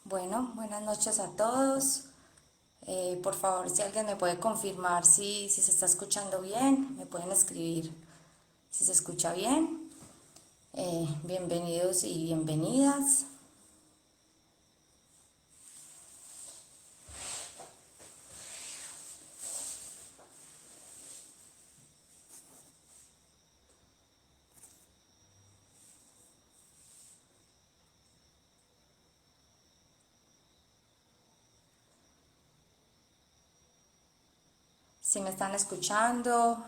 Bueno, buenas noches a todos. Por favor, si alguien me puede confirmar si se está escuchando bien, me pueden escribir si se escucha bien. Bienvenidos y bienvenidas. Si me están escuchando.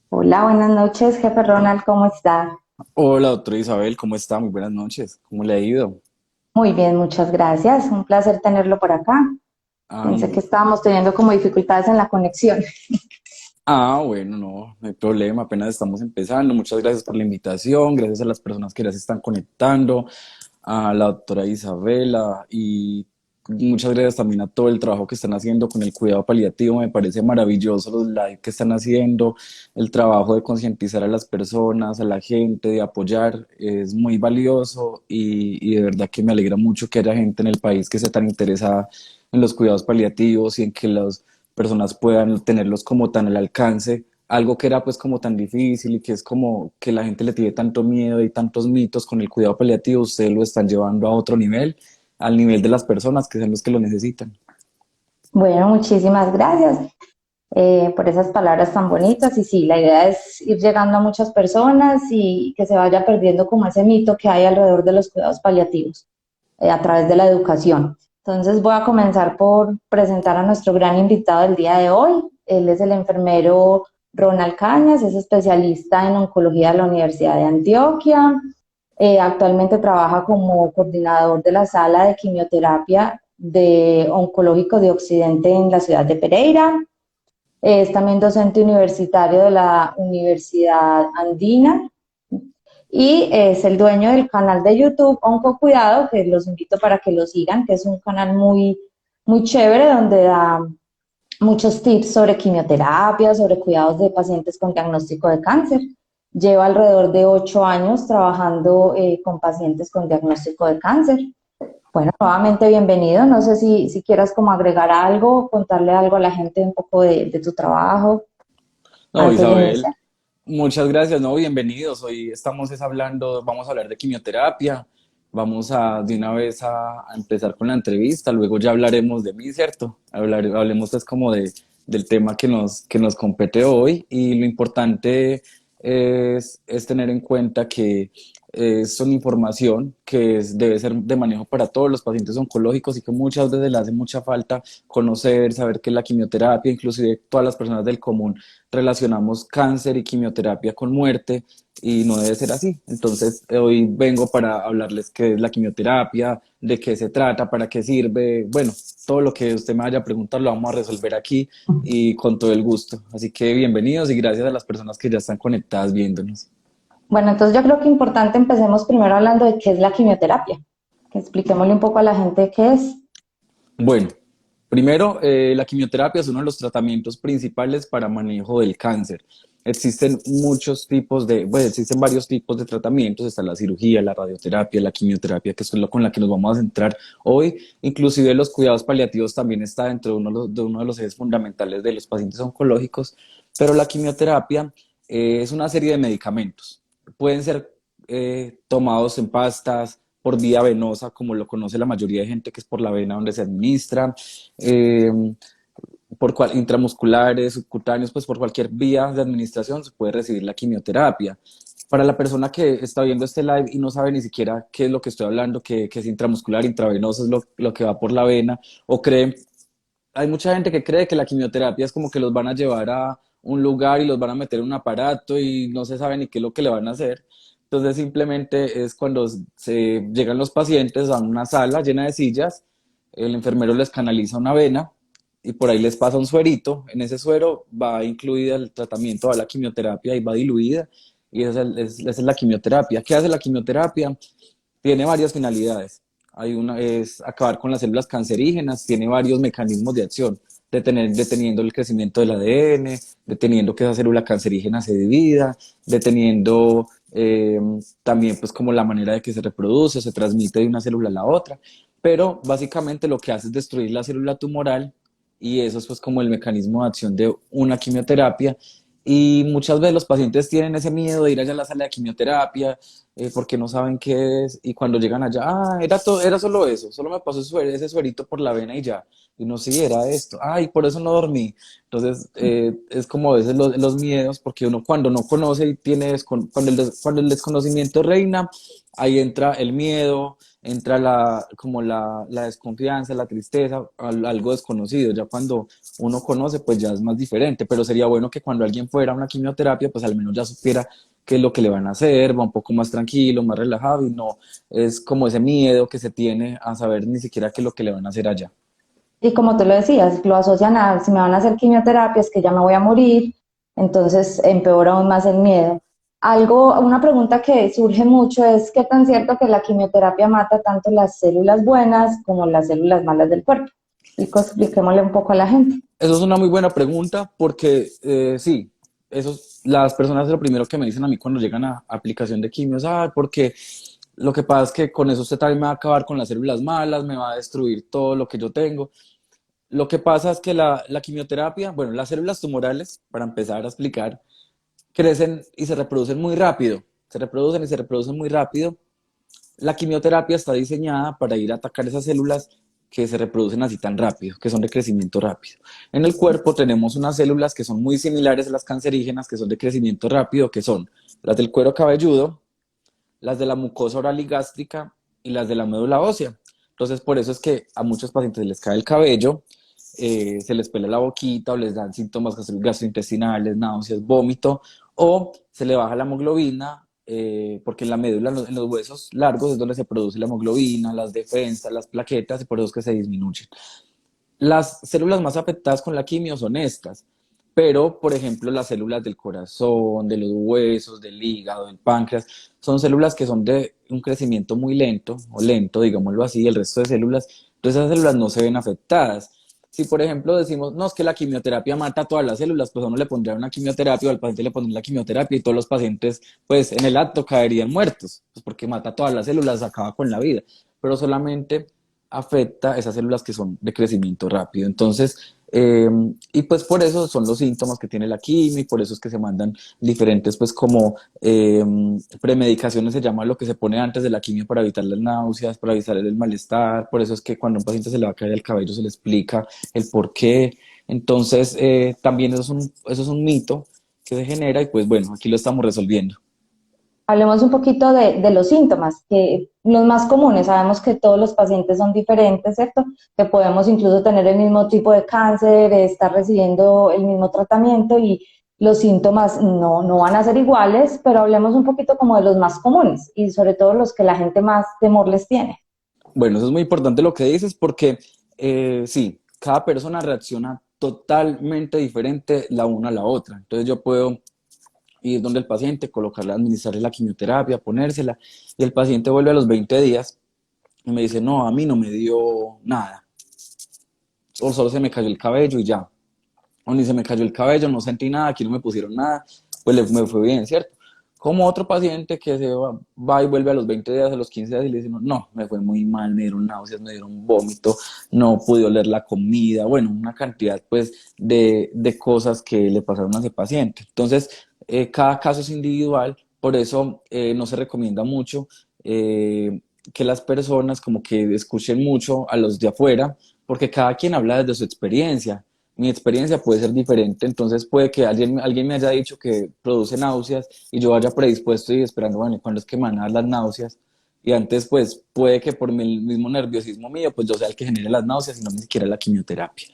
Hola, buenas noches, jefe Ronald, ¿cómo está? Hola, doctora Isabel, ¿cómo está? Muy buenas noches. ¿Cómo le ha ido? Muy bien, muchas gracias. Un placer tenerlo por acá. Ah, Pensé que muy... estábamos teniendo como dificultades en la conexión. bueno, no hay problema, apenas estamos empezando. Muchas gracias por la invitación, gracias a las personas que ya se están conectando, a la doctora Isabela y muchas gracias también a todo el trabajo que están haciendo con el cuidado paliativo. Me parece maravilloso los live que están haciendo, el trabajo de concientizar a las personas, a la gente, de apoyar, es muy valioso y de verdad que me alegra mucho que haya gente en el país que esté tan interesada en los cuidados paliativos y en que las personas puedan tenerlos como tan al alcance, algo que era pues como tan difícil y que es como que la gente le tiene tanto miedo y tantos mitos con el cuidado paliativo, ustedes lo están llevando a otro nivel, al nivel de las personas que son los que lo necesitan. Bueno, muchísimas gracias por esas palabras tan bonitas. Y sí, la idea es ir llegando a muchas personas y que se vaya perdiendo como ese mito que hay alrededor de los cuidados paliativos a través de la educación. Entonces voy a comenzar por presentar a nuestro gran invitado del día de hoy. Él es el enfermero Ronald Cañas, es especialista en oncología de la Universidad de Antioquia. Actualmente trabaja como coordinador de la sala de quimioterapia de oncológico de Occidente en la ciudad de Pereira. Es también docente universitario de la Universidad Andina y es el dueño del canal de YouTube Oncocuidado, que los invito para que lo sigan, que es un canal muy chévere donde da muchos tips sobre quimioterapia, sobre cuidados de pacientes con diagnóstico de cáncer. Lleva alrededor de 8 años trabajando con pacientes con diagnóstico de cáncer. Bueno, nuevamente bienvenido. No sé si quieras como agregar algo, contarle algo a la gente un poco de tu trabajo No, antes de Isabel, iniciar. muchas gracias, no, bienvenidos. Hoy estamos hablando, vamos a hablar de quimioterapia, vamos a de una vez a empezar con la entrevista, luego ya hablaremos de mí, ¿cierto? Hablemos pues como del tema que nos compete hoy y lo importante es tener en cuenta que es una información que debe ser de manejo para todos los pacientes oncológicos y que muchas veces le hace mucha falta conocer, saber qué es la quimioterapia, inclusive todas las personas del común relacionamos cáncer y quimioterapia con muerte y no debe ser así. Entonces, hoy vengo para hablarles qué es la quimioterapia, de qué se trata, para qué sirve. Bueno, todo lo que usted me vaya a preguntar lo vamos a resolver aquí y con todo el gusto. Así que bienvenidos y gracias a las personas que ya están conectadas viéndonos. Bueno, entonces yo creo que importante empecemos primero hablando de qué es la quimioterapia, que expliquémosle un poco a la gente qué es. Bueno, primero, la quimioterapia es uno de los tratamientos principales para manejo del cáncer. Existen muchos tipos bueno, existen varios tipos de tratamientos, está la cirugía, la radioterapia, la quimioterapia, que es lo con la que nos vamos a centrar hoy. Inclusive los cuidados paliativos también está dentro de uno de los ejes fundamentales de los pacientes oncológicos, pero la quimioterapia es una serie de medicamentos. Pueden ser tomados en pastas, por vía venosa, como lo conoce la mayoría de gente, que es por la vena donde se administra, eh, intramusculares, subcutáneos, pues por cualquier vía de administración se puede recibir la quimioterapia. Para la persona que está viendo este live y no sabe ni siquiera qué es lo que estoy hablando, que es intramuscular, intravenoso, es lo que va por la vena, o creen, hay mucha gente que cree que la quimioterapia es como que los van a llevar a un lugar y los van a meter en un aparato y no se sabe ni qué es lo que le van a hacer. Entonces simplemente es cuando llegan los pacientes a una sala llena de sillas, el enfermero les canaliza una vena y por ahí les pasa un suerito. En ese suero va incluida el tratamiento, va la quimioterapia y va diluida. Y esa es la quimioterapia. ¿Qué hace la quimioterapia? Tiene varias finalidades. Hay una es acabar con las células cancerígenas, tiene varios mecanismos de acción, deteniendo el crecimiento del ADN, deteniendo que esa célula cancerígena se divida, deteniendo también pues como la manera de que se reproduce, se transmite de una célula a la otra, pero básicamente lo que hace es destruir la célula tumoral y eso es pues como el mecanismo de acción de una quimioterapia. Y muchas veces los pacientes tienen ese miedo de ir allá a la sala de quimioterapia, porque no saben qué es, y cuando llegan allá, era solo eso, solo me pasó ese suerito por la vena y ya, y no, sí, era esto, ay, por eso no dormí. Entonces, es como a veces los miedos, porque uno cuando no conoce y cuando el desconocimiento reina, ahí entra el miedo, entra como la desconfianza, la tristeza, algo desconocido. Ya cuando uno conoce, pues ya es más diferente, pero sería bueno que cuando alguien fuera a una quimioterapia, pues al menos ya supiera qué es lo que le van a hacer, va un poco más tranquilo, más relajado y no es como ese miedo que se tiene a saber ni siquiera qué es lo que le van a hacer allá. Y como tú lo decías, lo asocian a si me van a hacer quimioterapia es que ya me voy a morir, entonces empeora aún más el miedo. Una pregunta que surge mucho es qué tan cierto que la quimioterapia mata tanto las células buenas como las células malas del cuerpo. Expliquémosle un poco a la gente. Eso es una muy buena pregunta porque sí, las personas lo primero que me dicen a mí cuando llegan a aplicación de quimio es, porque lo que pasa es que con eso usted también me va a acabar con las células malas, me va a destruir todo lo que yo tengo. Lo que pasa es que la quimioterapia, bueno, las células tumorales, para empezar a explicar, crecen y se reproducen muy rápido. Se reproducen y se reproducen muy rápido. La quimioterapia está diseñada para ir a atacar esas células que se reproducen así tan rápido, que son de crecimiento rápido. En el cuerpo tenemos unas células que son muy similares a las cancerígenas, que son de crecimiento rápido, que son las del cuero cabelludo, las de la mucosa oral y gástrica y las de la médula ósea. Entonces, por eso es que a muchos pacientes les cae el cabello, se les pela la boquita o les dan síntomas gastrointestinales, náuseas, vómito, o se le baja la hemoglobina, porque en la médula, en los huesos largos es donde se produce la hemoglobina, las defensas, las plaquetas, y por eso es que se disminuyen. Las células más afectadas con la quimio son estas, pero por ejemplo las células del corazón, de los huesos, del hígado, del páncreas, son células que son de un crecimiento muy lento, o lento, digámoslo así, el resto de células, entonces esas células no se ven afectadas. Si por ejemplo decimos, no, es que la quimioterapia mata todas las células, pues a uno le pondría una quimioterapia o al paciente le pondría la quimioterapia y todos los pacientes pues en el acto caerían muertos, pues porque mata todas las células, acaba con la vida, pero solamente afecta a esas células que son de crecimiento rápido. Entonces, y pues por eso son los síntomas que tiene la quimio y por eso es que se mandan diferentes, pues como premedicaciones, se llama lo que se pone antes de la quimio para evitar las náuseas, para evitar el malestar. Por eso es que cuando a un paciente se le va a caer el cabello se le explica el por qué. Entonces, también eso es un mito que se genera y pues bueno, aquí lo estamos resolviendo. Hablemos un poquito de los síntomas, que los más comunes, sabemos que todos los pacientes son diferentes, ¿cierto? Que podemos incluso tener el mismo tipo de cáncer, estar recibiendo el mismo tratamiento y los síntomas no van a ser iguales, pero hablemos un poquito como de los más comunes y sobre todo los que la gente más temor les tiene. Bueno, eso es muy importante lo que dices porque sí, cada persona reacciona totalmente diferente la una a la otra. Entonces yo puedo ir donde el paciente, colocarle, administrarle la quimioterapia, ponérsela, y el paciente vuelve a los 20 días y me dice, no, a mí no me dio nada, o solo se me cayó el cabello y ya, o ni se me cayó el cabello, no sentí nada, aquí no me pusieron nada, pues me fue bien, ¿cierto? Como otro paciente que va y vuelve a los 20 días, a los 15 días y le dice, no, no, me fue muy mal, me dieron náuseas, me dieron vómito, no pude oler la comida, bueno, una cantidad pues de cosas que le pasaron a ese paciente. Entonces, cada caso es individual, por eso no se recomienda mucho que las personas como que escuchen mucho a los de afuera, porque cada quien habla desde su experiencia. Mi experiencia puede ser diferente, entonces puede que alguien me haya dicho que produce náuseas y yo vaya predispuesto y esperando, bueno, ¿cuándo es que me van a dar las náuseas? Y antes, pues, puede que por el mismo nerviosismo mío, pues yo sea el que genere las náuseas y no ni siquiera la quimioterapia.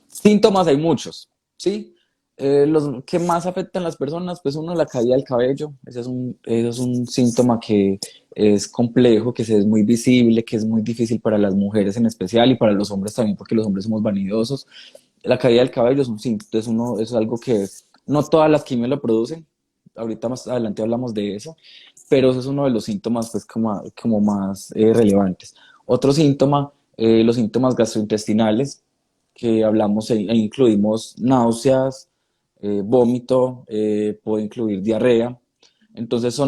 Síntomas hay muchos, ¿sí? Los que más afectan a las personas, pues uno, la caída del cabello, ese es un síntoma que es complejo, que es muy visible, que es muy difícil para las mujeres en especial y para los hombres también, porque los hombres somos vanidosos. La caída del cabello es un síntoma, es algo que no todas las quimios lo producen, ahorita más adelante hablamos de eso, pero eso es uno de los síntomas pues como más relevantes. Otro síntoma, los síntomas gastrointestinales, que hablamos e incluimos náuseas, vómito, puede incluir diarrea. Entonces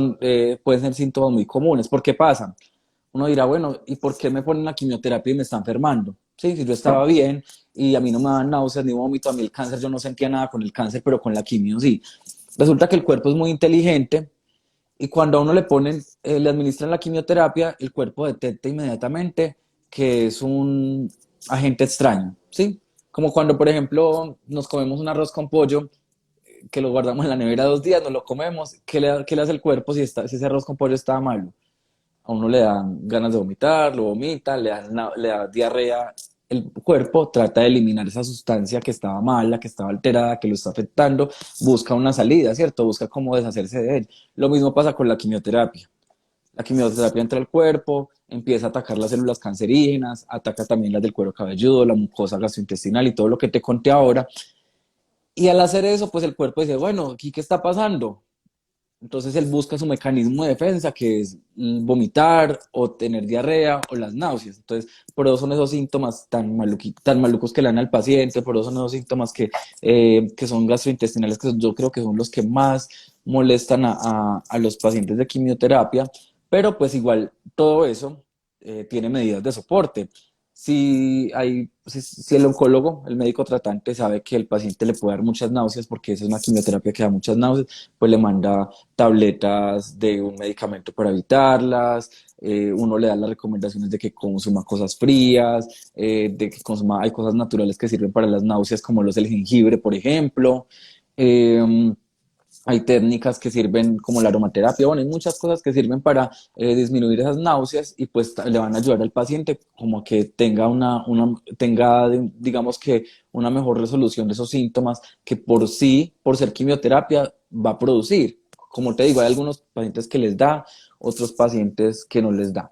pueden ser síntomas muy comunes. ¿Por qué pasa? Uno dirá, bueno, ¿y por qué me ponen la quimioterapia y me está enfermando? Sí, si yo estaba bien y a mí no me daban náuseas ni vómito, a mí el cáncer, yo no sentía nada con el cáncer, pero con la quimio sí. Resulta que el cuerpo es muy inteligente y cuando a uno le administran la quimioterapia, el cuerpo detecta inmediatamente que es un agente extraño, ¿sí? Como cuando, por ejemplo, nos comemos un arroz con pollo, que lo guardamos en la nevera 2 días, nos lo comemos, ¿qué le hace el cuerpo si ese arroz con pollo está malo? A uno le dan ganas de vomitar, lo vomita, le da diarrea. El cuerpo trata de eliminar esa sustancia que estaba mala, que estaba alterada, que lo está afectando, busca una salida, ¿cierto? Busca cómo deshacerse de él. Lo mismo pasa con la quimioterapia. La quimioterapia entra al cuerpo, empieza a atacar las células cancerígenas, ataca también las del cuero cabelludo, la mucosa gastrointestinal y todo lo que te conté ahora. Y al hacer eso, pues el cuerpo dice, bueno, ¿aquí qué está pasando? Entonces él busca su mecanismo de defensa, que es vomitar o tener diarrea o las náuseas. Entonces, por eso son esos síntomas tan malucos que le dan al paciente, por eso son esos síntomas que son gastrointestinales, que yo creo que son los que más molestan a los pacientes de quimioterapia, pero pues igual todo eso tiene medidas de soporte. Si el oncólogo, el médico tratante, sabe que el paciente le puede dar muchas náuseas, porque esa es una quimioterapia que da muchas náuseas, pues le manda tabletas de un medicamento para evitarlas, uno le da las recomendaciones de que consuma cosas frías, de que consuma, hay cosas naturales que sirven para las náuseas, como el jengibre, por ejemplo. Eh, Hay técnicas que sirven como la aromaterapia, bueno, hay muchas cosas que sirven para disminuir esas náuseas y pues le van a ayudar al paciente como que tenga, digamos que una mejor resolución de esos síntomas que por sí, por ser quimioterapia, va a producir. Como te digo, hay algunos pacientes que les da, otros pacientes que no les da.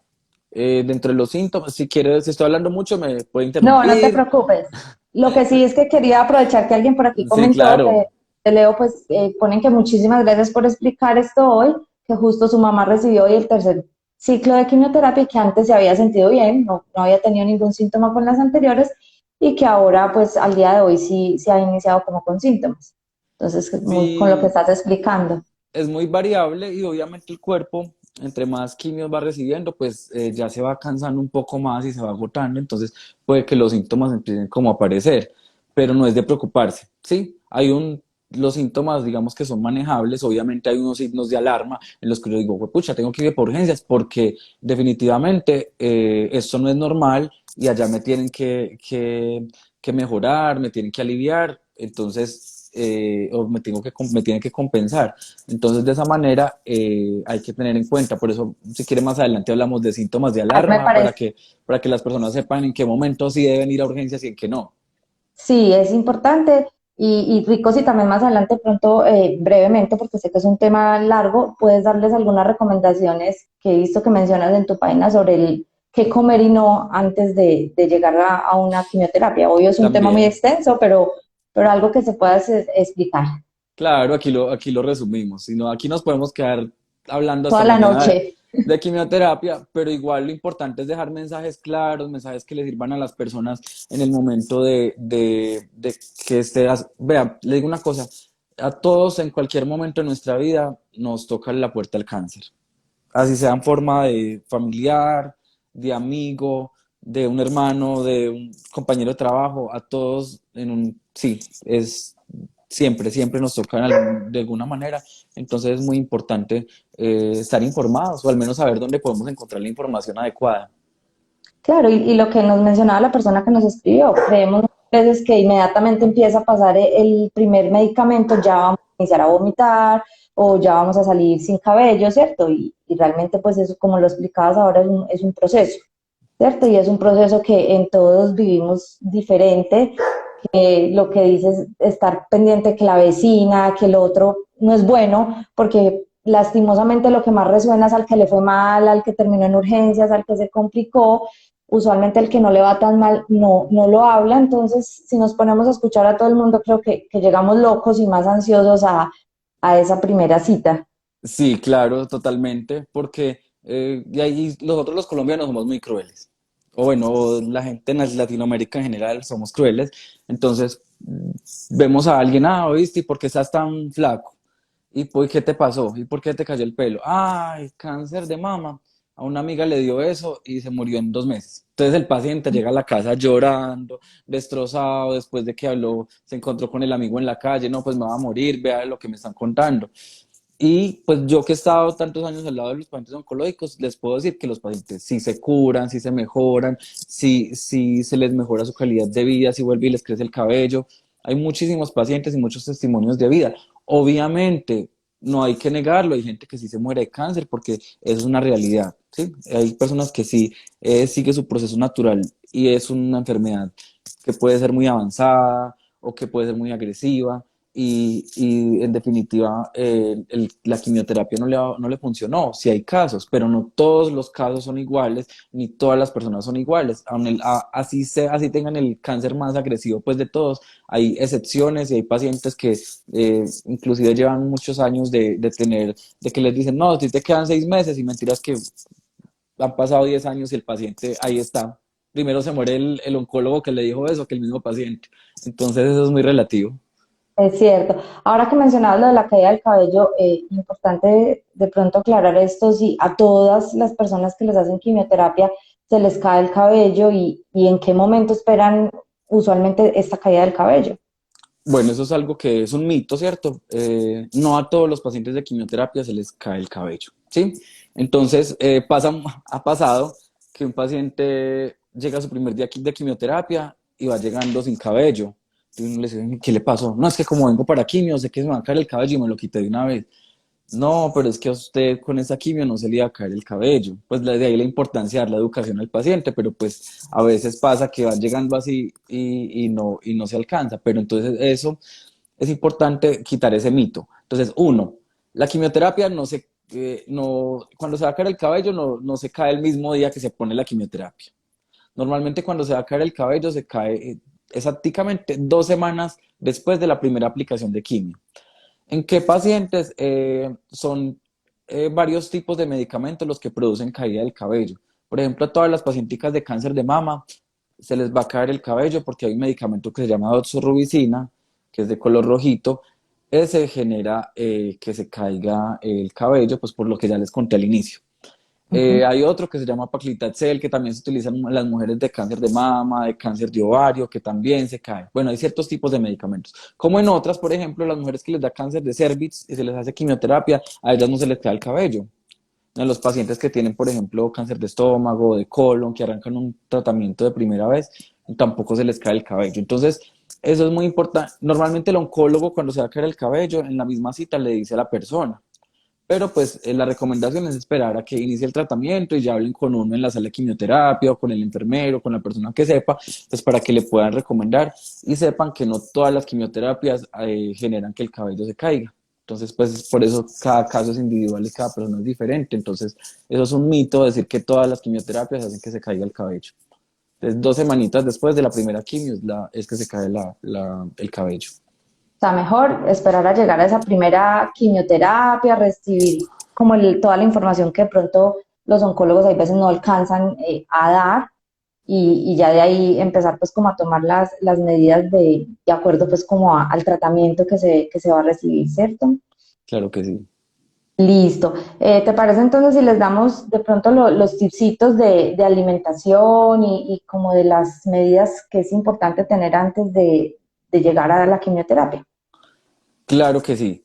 Dentro de los síntomas, si quieres, si estoy hablando mucho, me puede No, no te interrumpir. preocupes. Lo que sí es que quería aprovechar que alguien por aquí Sí, comentó claro. que te leo, pues ponen que muchísimas gracias por explicar esto hoy, que justo su mamá recibió hoy el tercer ciclo de quimioterapia y que antes se había sentido bien, no había tenido ningún síntoma con las anteriores y que ahora, pues al día de hoy sí se ha iniciado como con síntomas. Entonces, muy con lo que Sí, estás explicando. es muy variable y obviamente el cuerpo, entre más quimios va recibiendo, pues ya se va cansando un poco más y se va agotando, entonces puede que los síntomas empiecen como a aparecer, pero no es de preocuparse, ¿sí? Los síntomas, digamos que son manejables, obviamente hay unos signos de alarma en los que yo digo, pucha, tengo que ir por urgencias porque definitivamente esto no es normal y allá me tienen que mejorar, me tienen que aliviar, entonces, o me tienen que compensar. Entonces, de esa manera hay que tener en cuenta, por eso, si quiere más adelante hablamos de síntomas de Me alarma parece. para que las personas sepan en qué momento sí deben ir a urgencias y en qué no. Sí, es importante y rico si también más adelante pronto, brevemente, porque sé que es un tema largo, puedes darles algunas recomendaciones que he visto que mencionas en tu página sobre el qué comer y no antes de llegar a una quimioterapia. Obvio es un tema muy También, extenso, pero algo que se pueda explicar claro, aquí lo resumimos, sino aquí nos podemos quedar hablando hasta toda la mañana noche. de quimioterapia, pero igual lo importante es dejar mensajes claros, mensajes que le sirvan a las personas en el momento de que vea, le digo una cosa, a todos en cualquier momento de nuestra vida nos toca la puerta al cáncer, así sea en forma de familiar, de amigo, de un hermano, de un compañero de trabajo, a todos sí, es siempre, siempre nos toca de alguna manera. Entonces es muy importante estar informados o al menos saber dónde podemos encontrar la información adecuada. Claro, y lo que nos mencionaba la persona que nos escribió, creemos muchas veces que inmediatamente empieza a pasar el primer medicamento, ya vamos a iniciar a vomitar o ya vamos a salir sin cabello, ¿cierto? Y realmente pues eso, como lo explicabas ahora, es un proceso, ¿cierto? Y es un proceso que en todos vivimos diferente, que lo que dices, estar pendiente que la vecina, que lo otro no es bueno, porque lastimosamente lo que más resuena es al que le fue mal, al que terminó en urgencias, al que se complicó. Usualmente el que no le va tan mal no lo habla, entonces si nos ponemos a escuchar a todo el mundo, creo que llegamos locos y más ansiosos a esa primera cita. Sí, claro, totalmente, porque y ahí nosotros los colombianos somos muy crueles. O bueno, la gente en Latinoamérica en general somos crueles. Entonces, vemos a alguien, ah, ¿oíste? ¿Y por qué estás tan flaco? ¿Y por qué te pasó? ¿Y por qué te cayó el pelo? Ay, cáncer de mama. A una amiga le dio eso y se murió en 2 meses. Entonces el paciente llega a la casa llorando, destrozado, después de que habló, se encontró con el amigo en la calle, no, pues me va a morir, vea lo que me están contando. Y pues yo que he estado tantos años al lado de los pacientes oncológicos, les puedo decir que los pacientes sí se curan, sí se mejoran, sí se les mejora su calidad de vida, sí vuelve y les crece el cabello. Hay muchísimos pacientes y muchos testimonios de vida. Obviamente, no hay que negarlo, hay gente que sí se muere de cáncer porque eso es una realidad, ¿sí? Hay personas que sí sigue su proceso natural y es una enfermedad que puede ser muy avanzada o que puede ser muy agresiva y en definitiva la quimioterapia no le funcionó. Sí hay casos, pero no todos los casos son iguales, ni todas las personas son iguales. Así tengan el cáncer más agresivo pues de todos, hay excepciones y hay pacientes que inclusive llevan muchos años de que les dicen, no, si te quedan 6 meses y mentiras que han pasado 10 años y el paciente ahí está. Primero se muere el oncólogo que le dijo eso que el mismo paciente. Entonces eso es muy relativo. Es cierto. Ahora que mencionabas lo de la caída del cabello, importante de pronto aclarar esto, si a todas las personas que les hacen quimioterapia se les cae el cabello y en qué momento esperan usualmente esta caída del cabello. Bueno, eso es algo que es un mito, ¿cierto? No a todos los pacientes de quimioterapia se les cae el cabello, ¿sí? Entonces, ha pasado que un paciente llega a su primer día de quimioterapia y va llegando sin cabello. Y uno le dice, ¿qué le pasó? No, es que como vengo para quimio, sé que se me va a caer el cabello y me lo quité de una vez. No, pero es que a usted con esa quimio no se le iba a caer el cabello. Pues de ahí la importancia de dar la educación al paciente, pero pues a veces pasa que va llegando así y no se alcanza. Pero entonces eso es importante quitar ese mito. Entonces, uno, la quimioterapia cuando se va a caer el cabello no se cae el mismo día que se pone la quimioterapia. Normalmente cuando se va a caer el cabello se cae exactamente 2 semanas después de la primera aplicación de quimio. ¿En qué pacientes son varios tipos de medicamentos los que producen caída del cabello? Por ejemplo, a todas las pacienticas de cáncer de mama se les va a caer el cabello porque hay un medicamento que se llama doxorubicina, que es de color rojito. Ese genera que se caiga el cabello, pues por lo que ya les conté al inicio. Ujú. Hay otro que se llama paclitaxel, que también se utiliza en las mujeres de cáncer de mama, de cáncer de ovario, que también se cae. Bueno, hay ciertos tipos de medicamentos. Como en otras, por ejemplo, las mujeres que les da cáncer de cervix y se les hace quimioterapia, a ellas no se les cae el cabello. En los pacientes que tienen, por ejemplo, cáncer de estómago, de colon, que arrancan un tratamiento de primera vez, tampoco se les cae el cabello. Entonces, eso es muy importante. Normalmente el oncólogo, cuando se va a caer el cabello, en la misma cita le dice a la persona, pero pues la recomendación es esperar a que inicie el tratamiento y ya hablen con uno en la sala de quimioterapia o con el enfermero, con la persona que sepa, pues para que le puedan recomendar y sepan que no todas las quimioterapias generan que el cabello se caiga. Entonces, pues por eso cada caso es individual y cada persona es diferente. Entonces, eso es un mito decir que todas las quimioterapias hacen que se caiga el cabello. Entonces, 2 semanitas después de la primera quimio es que se cae el cabello. O sea, mejor esperar a llegar a esa primera quimioterapia, recibir como toda la información que de pronto los oncólogos a veces no alcanzan a dar y ya de ahí empezar pues como a tomar las medidas de acuerdo pues como al tratamiento que se va a recibir, ¿cierto? Claro que sí. Listo. ¿Te parece entonces si les damos de pronto los tipsitos de alimentación y como de las medidas que es importante tener antes de llegar a la quimioterapia? Claro que sí.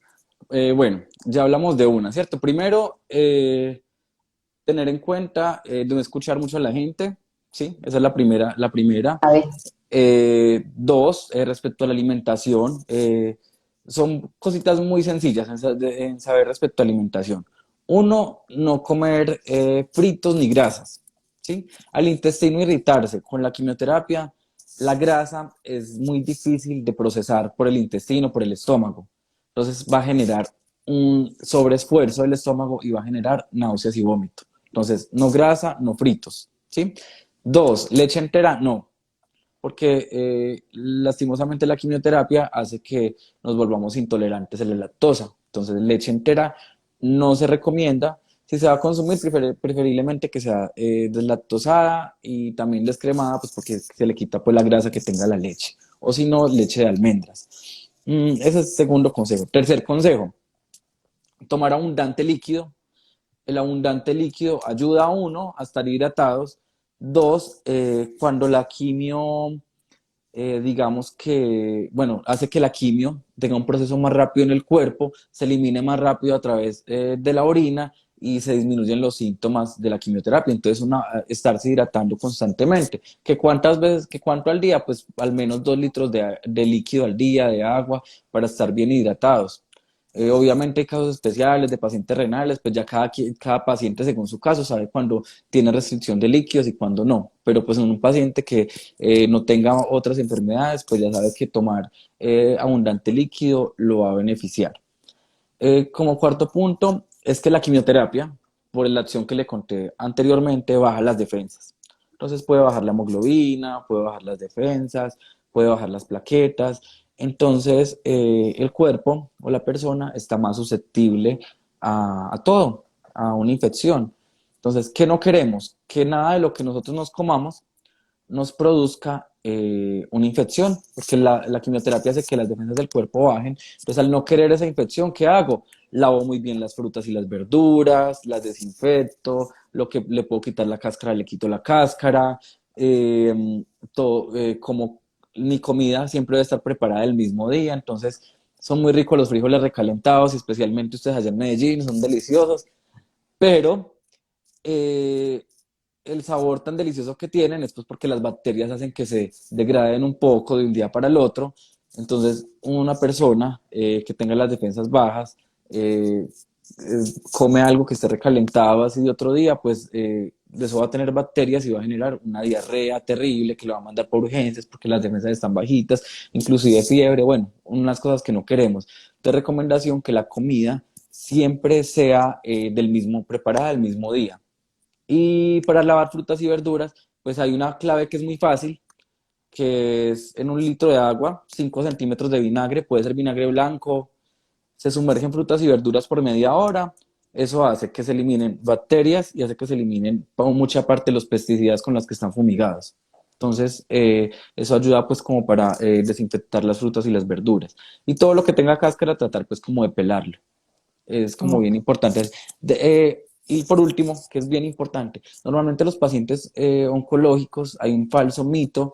Bueno, ya hablamos de una, ¿cierto? Primero, tener en cuenta de no escuchar mucho a la gente, ¿sí? Esa es la primera. A ver, Dos, respecto a la alimentación, son cositas muy sencillas en saber respecto a alimentación. Uno, no comer fritos ni grasas, ¿sí? Al intestino irritarse con la quimioterapia, la grasa es muy difícil de procesar por el intestino, por el estómago. Entonces va a generar un sobreesfuerzo del estómago y va a generar náuseas y vómito. Entonces, no grasa, no fritos, ¿sí? Dos, leche entera, no, porque lastimosamente la quimioterapia hace que nos volvamos intolerantes a la lactosa. Entonces, leche entera no se recomienda. Si se va a consumir, preferiblemente que sea deslactosada y también descremada, pues porque se le quita pues la grasa que tenga la leche. O si no, leche de almendras. Ese es el segundo consejo. Tercer consejo, tomar abundante líquido. El abundante líquido ayuda a uno a estar hidratados. Dos, cuando la quimio digamos que, bueno, hace que la quimio tenga un proceso más rápido en el cuerpo, se elimine más rápido a través de la orina y se disminuyen los síntomas de la quimioterapia. Entonces, estarse hidratando constantemente. ¿Que cuántas veces, que cuánto al día? Pues al menos 2 litros de líquido al día, de agua, para estar bien hidratados. Obviamente hay casos especiales de pacientes renales, pues ya cada paciente según su caso sabe cuándo tiene restricción de líquidos y cuándo no. Pero pues en un paciente que no tenga otras enfermedades, pues ya sabe que tomar abundante líquido lo va a beneficiar. Como cuarto punto, es que la quimioterapia, por la acción que le conté anteriormente, baja las defensas. Entonces puede bajar la hemoglobina, puede bajar las defensas, puede bajar las plaquetas. Entonces el cuerpo o la persona está más susceptible a todo, a una infección. Entonces, ¿qué no queremos? Que nada de lo que nosotros nos comamos nos produzca una infección, porque la quimioterapia hace que las defensas del cuerpo bajen. Entonces, al no querer esa infección, ¿qué hago? Lavo muy bien las frutas y las verduras, las desinfecto, lo que le puedo quitar la cáscara, le quito la cáscara, como mi comida siempre debe estar preparada el mismo día, entonces son muy ricos los frijoles recalentados, especialmente ustedes allá en Medellín, son deliciosos, pero eh, el sabor tan delicioso que tienen es pues porque las bacterias hacen que se degraden un poco de un día para el otro. Entonces, una persona que tenga las defensas bajas, come algo que esté recalentado así de otro día, pues de eso va a tener bacterias y va a generar una diarrea terrible que lo va a mandar por urgencias porque las defensas están bajitas, inclusive fiebre, bueno, unas cosas que no queremos. De recomendación que la comida siempre sea del mismo, preparada el mismo día. Y para lavar frutas y verduras, pues hay una clave que es muy fácil, que es en 1 litro de agua, 5 centímetros de vinagre, puede ser vinagre blanco, se sumergen frutas y verduras por media hora. Eso hace que se eliminen bacterias y hace que se eliminen por mucha parte los pesticidas con los que están fumigados. Entonces, eso ayuda pues como para desinfectar las frutas y las verduras. Y todo lo que tenga cáscara, tratar pues como de pelarlo. Es como bien importante. Y por último, que es bien importante, normalmente los pacientes oncológicos hay un falso mito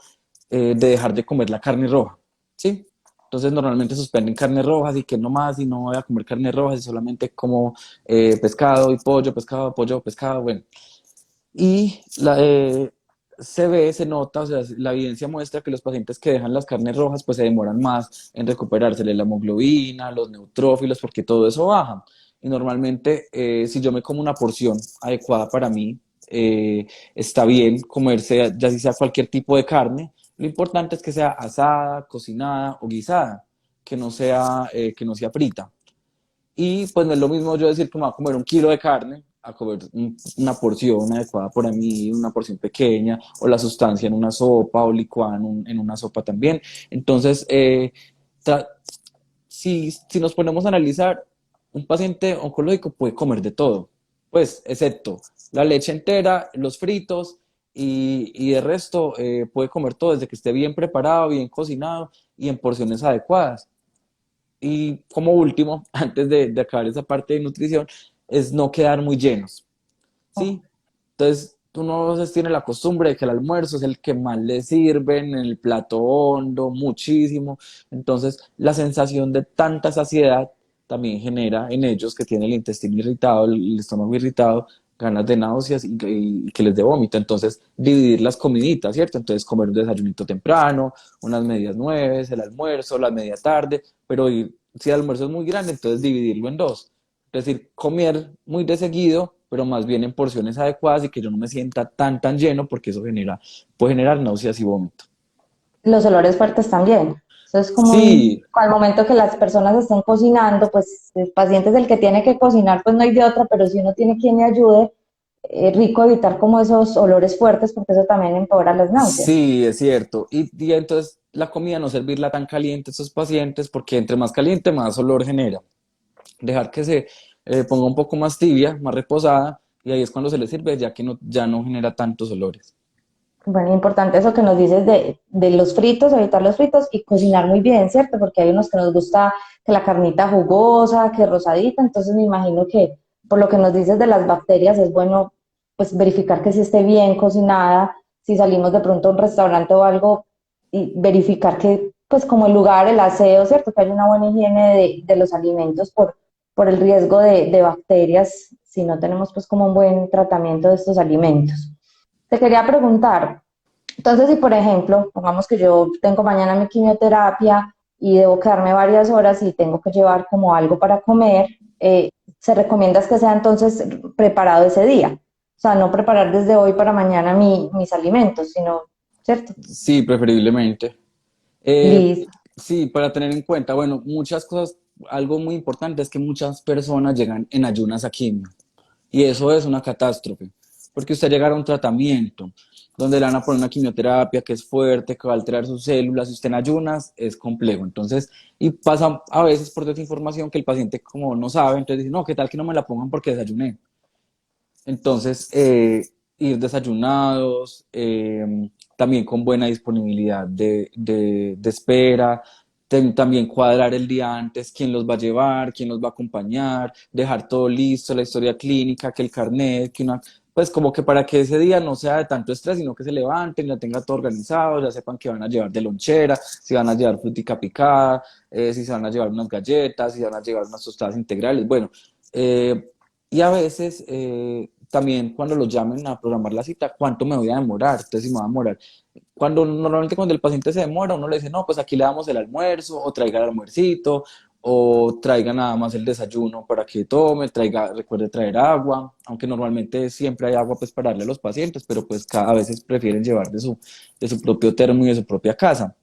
de dejar de comer la carne roja, ¿sí? Entonces normalmente suspenden carnes rojas y que no más y no voy a comer carnes rojas y solamente como pescado y pollo, pescado, pollo, pescado, bueno. Y se ve, se nota, o sea, la evidencia muestra que los pacientes que dejan las carnes rojas pues se demoran más en recuperarse la hemoglobina, los neutrófilos, porque todo eso baja. Y normalmente si yo me como una porción adecuada para mí, está bien comerse ya si sea cualquier tipo de carne. Lo importante es que sea asada, cocinada o guisada, que no sea frita. Y pues no es lo mismo yo decir que me voy a comer 1 kilo de carne, a comer una porción adecuada para mí, una porción pequeña, o la sustancia en una sopa, o licuada en una sopa también. Entonces, si nos ponemos a analizar, un paciente oncológico puede comer de todo, pues excepto la leche entera, los fritos, y de resto puede comer todo desde que esté bien preparado, bien cocinado y en porciones adecuadas. Y como último, antes de acabar esa parte de nutrición, es no quedar muy llenos, ¿sí? Entonces, uno a veces tiene la costumbre de que el almuerzo es el que más le sirven, en el plato hondo, muchísimo. Entonces, la sensación de tanta saciedad también genera en ellos que tienen el intestino irritado, el estómago irritado, ganas de náuseas y que les dé vómito. Entonces, dividir las comiditas, ¿cierto? Entonces, comer un desayunito temprano, unas medias nueves, el almuerzo, la media tarde, pero si el almuerzo es muy grande, entonces dividirlo en dos. Es decir, comer muy de seguido, pero más bien en porciones adecuadas y que yo no me sienta tan lleno porque eso puede generar náuseas y vómito. Los olores fuertes también. Eso es común Sí, al momento que las personas estén cocinando, pues el paciente es el que tiene que cocinar, pues no hay de otra, pero si uno tiene quien le ayude, es rico evitar como esos olores fuertes porque eso también empeora las náuseas. sí, es cierto. Y entonces la comida no servirla tan caliente a estos pacientes porque entre más caliente, más olor genera. Dejar que se ponga un poco más tibia, más reposada, y ahí es cuando se le sirve, ya no genera tantos olores. Bueno, importante eso que nos dices de los fritos, evitar los fritos y cocinar muy bien, ¿cierto? Porque hay unos que nos gusta que la carnita jugosa, que rosadita, entonces me imagino que por lo que nos dices de las bacterias es bueno pues verificar que sí esté bien cocinada, si salimos de pronto a un restaurante o algo y verificar que pues como el lugar, el aseo, ¿cierto? Que haya una buena higiene de los alimentos por el riesgo de bacterias si no tenemos pues como un buen tratamiento de estos alimentos. Te quería preguntar, entonces si por ejemplo, pongamos que yo tengo mañana mi quimioterapia y debo quedarme varias horas y tengo que llevar como algo para comer, se recomienda es que sea entonces preparado ese día. O sea, no preparar desde hoy para mañana mis alimentos, sino, ¿cierto? Sí, preferiblemente. Eh, Listo. sí, para tener en cuenta, bueno, muchas cosas, algo muy importante es que muchas personas llegan en ayunas a quimio y eso es una catástrofe, porque usted llegará a un tratamiento donde le van a poner una quimioterapia que es fuerte, que va a alterar sus células, y usted en ayunas es complejo. Entonces, y pasa a veces por desinformación que el paciente como no sabe, entonces dice, no, ¿qué tal que no me la pongan porque desayuné? Entonces, ir desayunados, también con buena disponibilidad de espera, también cuadrar el día antes quién los va a llevar, quién los va a acompañar, dejar todo listo, la historia clínica, que el carnet, pues como que para que ese día no sea de tanto estrés, sino que se levanten, ya tenga todo organizado, ya sepan que van a llevar de lonchera, si van a llevar frutica picada, si se van a llevar unas galletas, si van a llevar unas tostadas integrales, bueno. Y a veces también cuando los llamen a programar la cita, ¿cuánto me voy a demorar? Entonces, si me voy a demorar. Normalmente cuando el paciente se demora, uno le dice, no, pues aquí le damos el almuerzo, o traiga el almuercito, o traiga nada más el desayuno para que tome, recuerde traer agua, aunque normalmente siempre hay agua pues para darle a los pacientes, pero pues cada veces prefieren llevar de su propio termo y de su propia casa,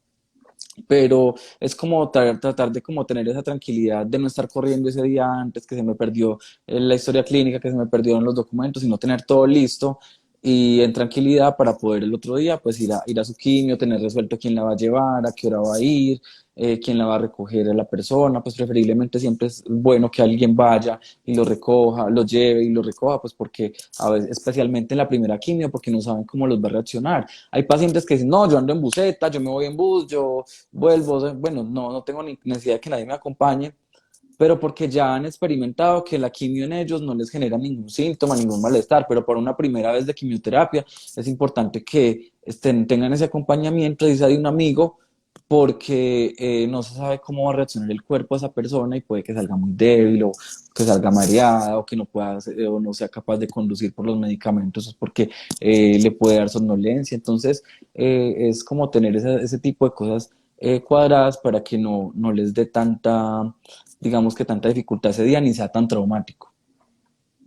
pero es como tratar de como tener esa tranquilidad de no estar corriendo ese día antes, que se me perdió la historia clínica, que se me perdieron los documentos, sino tener todo listo y en tranquilidad para poder el otro día pues ir a su quimio, tener resuelto quién la va a llevar, a qué hora va a ir, quién la va a recoger a la persona, pues preferiblemente siempre es bueno que alguien vaya y lo recoja, lo lleve y lo recoja, pues porque a veces, especialmente en la primera quimio, porque no saben cómo los va a reaccionar. Hay pacientes que dicen, no, yo ando en buseta, yo me voy en bus, yo vuelvo, bueno, no tengo ni necesidad de que nadie me acompañe, pero porque ya han experimentado que la quimio en ellos no les genera ningún síntoma, ningún malestar, pero por una primera vez de quimioterapia es importante que tengan ese acompañamiento, dice de un amigo, porque no se sabe cómo va a reaccionar el cuerpo de esa persona y puede que salga muy débil o que salga mareada o que no pueda o no sea capaz de conducir por los medicamentos porque le puede dar somnolencia. Entonces, es como tener ese tipo de cosas cuadradas para que no les dé digamos que tanta dificultad ese día ni sea tan traumático.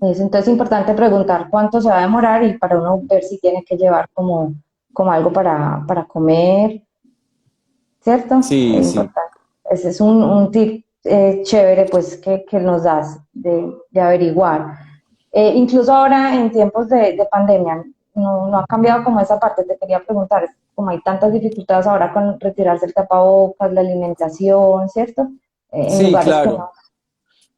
Entonces es importante preguntar cuánto se va a demorar y para uno ver si tiene que llevar como algo para comer, ¿cierto? Sí, Es sí. importante. Ese es un tip chévere pues que nos das de averiguar. Incluso ahora en tiempos de pandemia, no ha cambiado como esa parte. Te quería preguntar, como hay tantas dificultades ahora con retirarse el tapabocas, la alimentación, ¿cierto? En Sí, lugares que claro. no.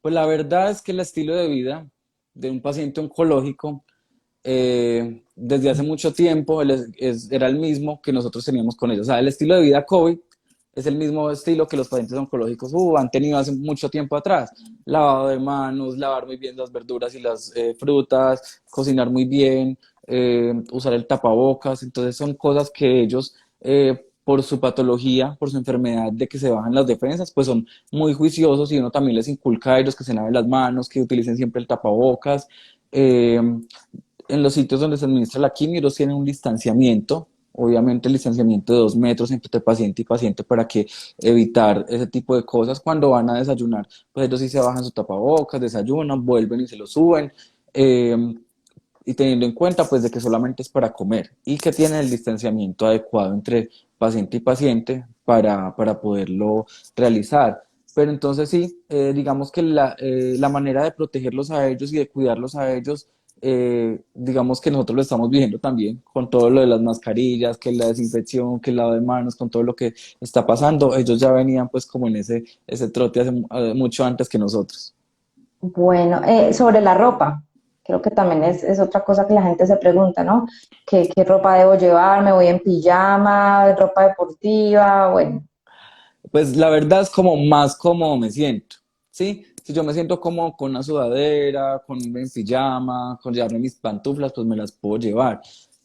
Pues la verdad es que el estilo de vida de un paciente oncológico desde hace mucho tiempo era el mismo que nosotros teníamos con ellos. O sea, el estilo de vida COVID es el mismo estilo que los pacientes oncológicos han tenido hace mucho tiempo atrás. Lavado de manos, lavar muy bien las verduras y las frutas, cocinar muy bien, usar el tapabocas. Entonces son cosas que ellos, por su patología, por su enfermedad de que se bajan las defensas, pues son muy juiciosos y uno también les inculca a ellos que se laven las manos, que utilicen siempre el tapabocas. Eh, en los sitios donde se administra la quimio, ellos tienen un distanciamiento, obviamente el distanciamiento de 2 metros entre paciente y paciente para que evitar ese tipo de cosas. Cuando van a desayunar, pues ellos sí se bajan su tapabocas, desayunan, vuelven y se lo suben. eh, y teniendo en cuenta pues de que solamente es para comer y que tienen el distanciamiento adecuado entre paciente y paciente para poderlo realizar. Pero entonces sí, digamos que la manera de protegerlos a ellos y de cuidarlos a ellos, digamos que nosotros lo estamos viviendo también con todo lo de las mascarillas, que la desinfección, que el lavado de manos, con todo lo que está pasando. Ellos ya venían pues como en ese trote hace mucho antes que nosotros. Bueno, sobre la ropa, creo que también es otra cosa que la gente se pregunta, ¿no? ¿Qué ropa debo llevar? ¿Me voy en pijama, ropa deportiva? Bueno, Pues la verdad es como más cómodo me siento, ¿sí? Si yo me siento como con una sudadera, con un en pijama, con llevarme mis pantuflas, pues me las puedo llevar.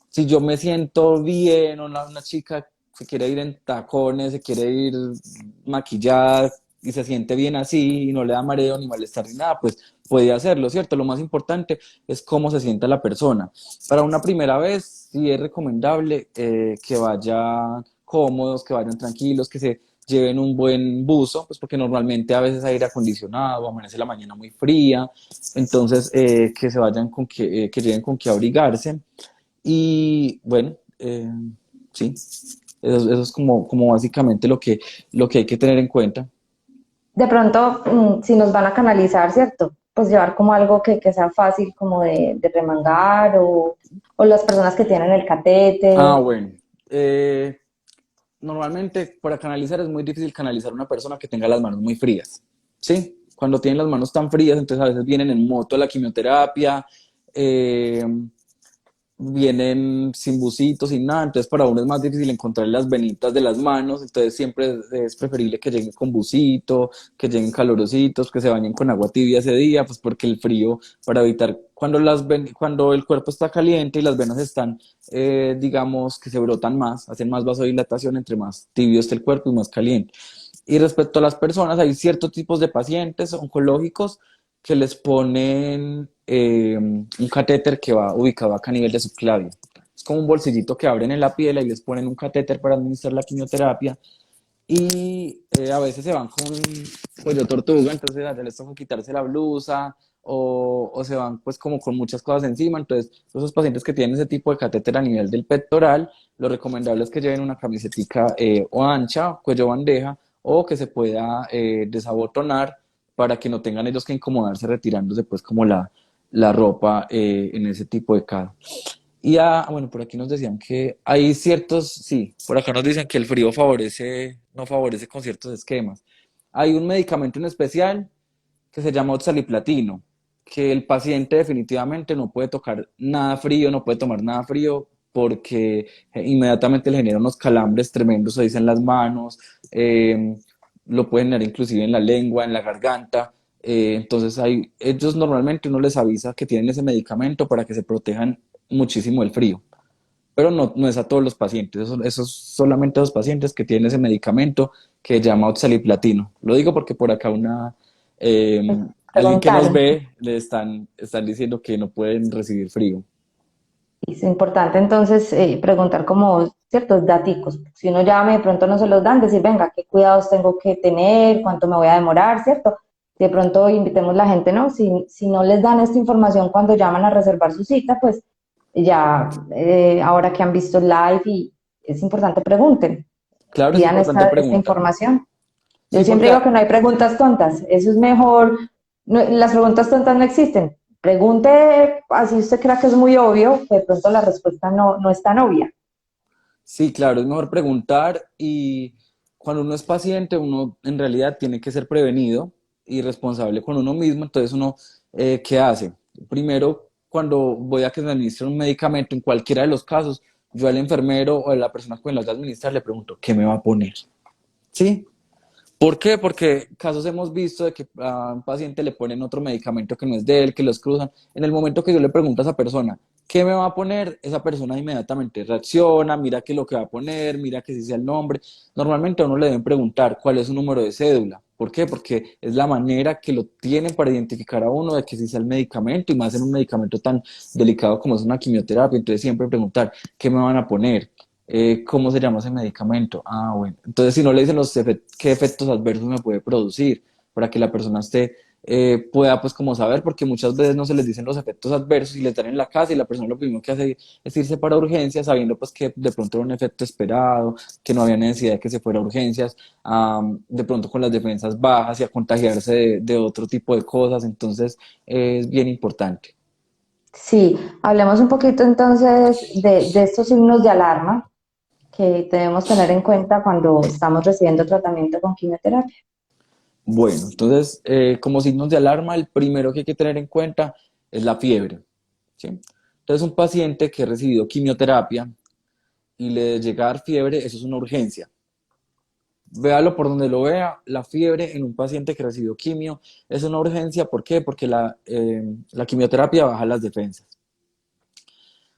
Si yo me siento bien, una chica se quiere ir en tacones, se quiere ir maquillada y se siente bien así y no le da mareo ni malestar ni nada, pues puede hacerlo, ¿cierto? Lo más importante es cómo se sienta la persona. Para una primera vez, sí es recomendable que vayan cómodos, que vayan tranquilos, que se lleven un buen buzo, pues porque normalmente a veces hay aire acondicionado, amanece la mañana muy fría, entonces que se vayan que lleguen con que abrigarse. Y bueno, sí, eso es como básicamente lo que hay que tener en cuenta. de pronto, si nos van a canalizar, ¿cierto? Pues llevar como algo que sea fácil como de remangar o las personas que tienen el Ah, catete. bueno. Normalmente para canalizar es muy difícil canalizar a una persona que tenga las manos muy frías, ¿sí? Cuando tienen las manos tan frías, entonces a veces vienen en moto a la quimioterapia, eh, vienen sin busito, sin nada, entonces para uno es más difícil encontrar las venitas de las manos, entonces siempre es preferible que lleguen con busito, que lleguen calorositos, que se bañen con agua tibia ese día, pues porque el frío, para evitar, cuando el cuerpo está caliente y las venas están, digamos, que se brotan más, hacen más vasodilatación, entre más tibio esté el cuerpo y más caliente. Y respecto a las personas, hay ciertos tipos de pacientes oncológicos que les ponen un catéter que va ubicado acá a nivel de subclavia. Es como un bolsillito que abren en la piel y les ponen un catéter para administrar la quimioterapia. Y a veces se van con cuello tortuga, entonces a veces les toca quitarse la blusa o se van pues como con muchas cosas encima. Entonces, esos pacientes que tienen ese tipo de catéter a nivel del pectoral, lo recomendable es que lleven una camisetica o ancha, cuello bandeja, o que se pueda desabotonar para que no tengan ellos que incomodarse retirándose pues como la ropa en ese tipo de casos. Y bueno, por aquí nos decían que hay ciertos, sí, por acá nos dicen que el frío no favorece con ciertos esquemas. Hay un medicamento en especial que se llama oxaliplatino, que el paciente definitivamente no puede tocar nada frío, no puede tomar nada frío porque inmediatamente le genera unos calambres tremendos, se dicen las manos, eh, lo pueden generar inclusive en la lengua, en la garganta. Entonces ellos normalmente uno les avisa que tienen ese medicamento para que se protejan muchísimo del frío, pero no es a todos los pacientes, esos solamente a los pacientes que tienen ese medicamento que se llama oxaliplatino. Lo digo porque por acá eh, alguien que nos Preguntaron. ve están diciendo que no pueden recibir frío. Es importante entonces preguntar como ciertos daticos. Si uno llama y de pronto no se los dan, decir, venga, qué cuidados tengo que tener, cuánto me voy a demorar, ¿cierto? De pronto invitemos la gente, ¿no? Si no les dan esta información cuando llaman a reservar su cita, pues ya ahora que han visto el live y es importante pregunten, Claro, es pidan importante esta preguntar. información. Yo Sí, siempre porque digo que no hay preguntas tontas, eso es mejor, las preguntas tontas no existen. Pregunte así usted crea que es muy obvio, que de pronto la respuesta no es tan obvia. sí, claro, es mejor preguntar y cuando uno es paciente, uno en realidad tiene que ser prevenido y responsable con uno mismo. Entonces uno, ¿qué hace? Primero, cuando voy a que me administre un medicamento, en cualquiera de los casos, yo al enfermero o a la persona con la que lo voy a administrar le pregunto, ¿qué me va a poner? ¿Sí? ¿Por qué? Porque casos hemos visto de que a un paciente le ponen otro medicamento que no es de él, que los cruzan. En el momento que yo le pregunto a esa persona, ¿qué me va a poner? Esa persona inmediatamente reacciona, mira que lo que va a poner, mira que si sea el nombre. Normalmente a uno le deben preguntar cuál es su número de cédula. ¿Por qué? Porque es la manera que lo tienen para identificar a uno de que si sea el medicamento y más en un medicamento tan delicado como es una quimioterapia. Entonces siempre preguntar, ¿qué me van a poner? ¿Cómo se llama ese medicamento? Ah, bueno. Entonces, si no le dicen qué efectos adversos me puede producir, para que la persona pueda, pues, como saber, porque muchas veces no se les dicen los efectos adversos y le están en la casa y la persona lo primero que hace es irse para urgencias, sabiendo, pues, que de pronto era un efecto esperado, que no había necesidad de que se fuera a urgencias, de pronto con las defensas bajas y a contagiarse de otro tipo de cosas. Entonces, es bien importante. Sí, hablemos un poquito entonces de estos signos de alarma que debemos tener en cuenta cuando estamos recibiendo tratamiento con quimioterapia. Bueno, entonces, como signos de alarma, el primero que hay que tener en cuenta es la fiebre, ¿sí? Entonces, un paciente que ha recibido quimioterapia y le llega a dar fiebre, eso es una urgencia. Véalo por donde lo vea, la fiebre en un paciente que recibió quimio es una urgencia. ¿Por qué? Porque la quimioterapia baja las defensas.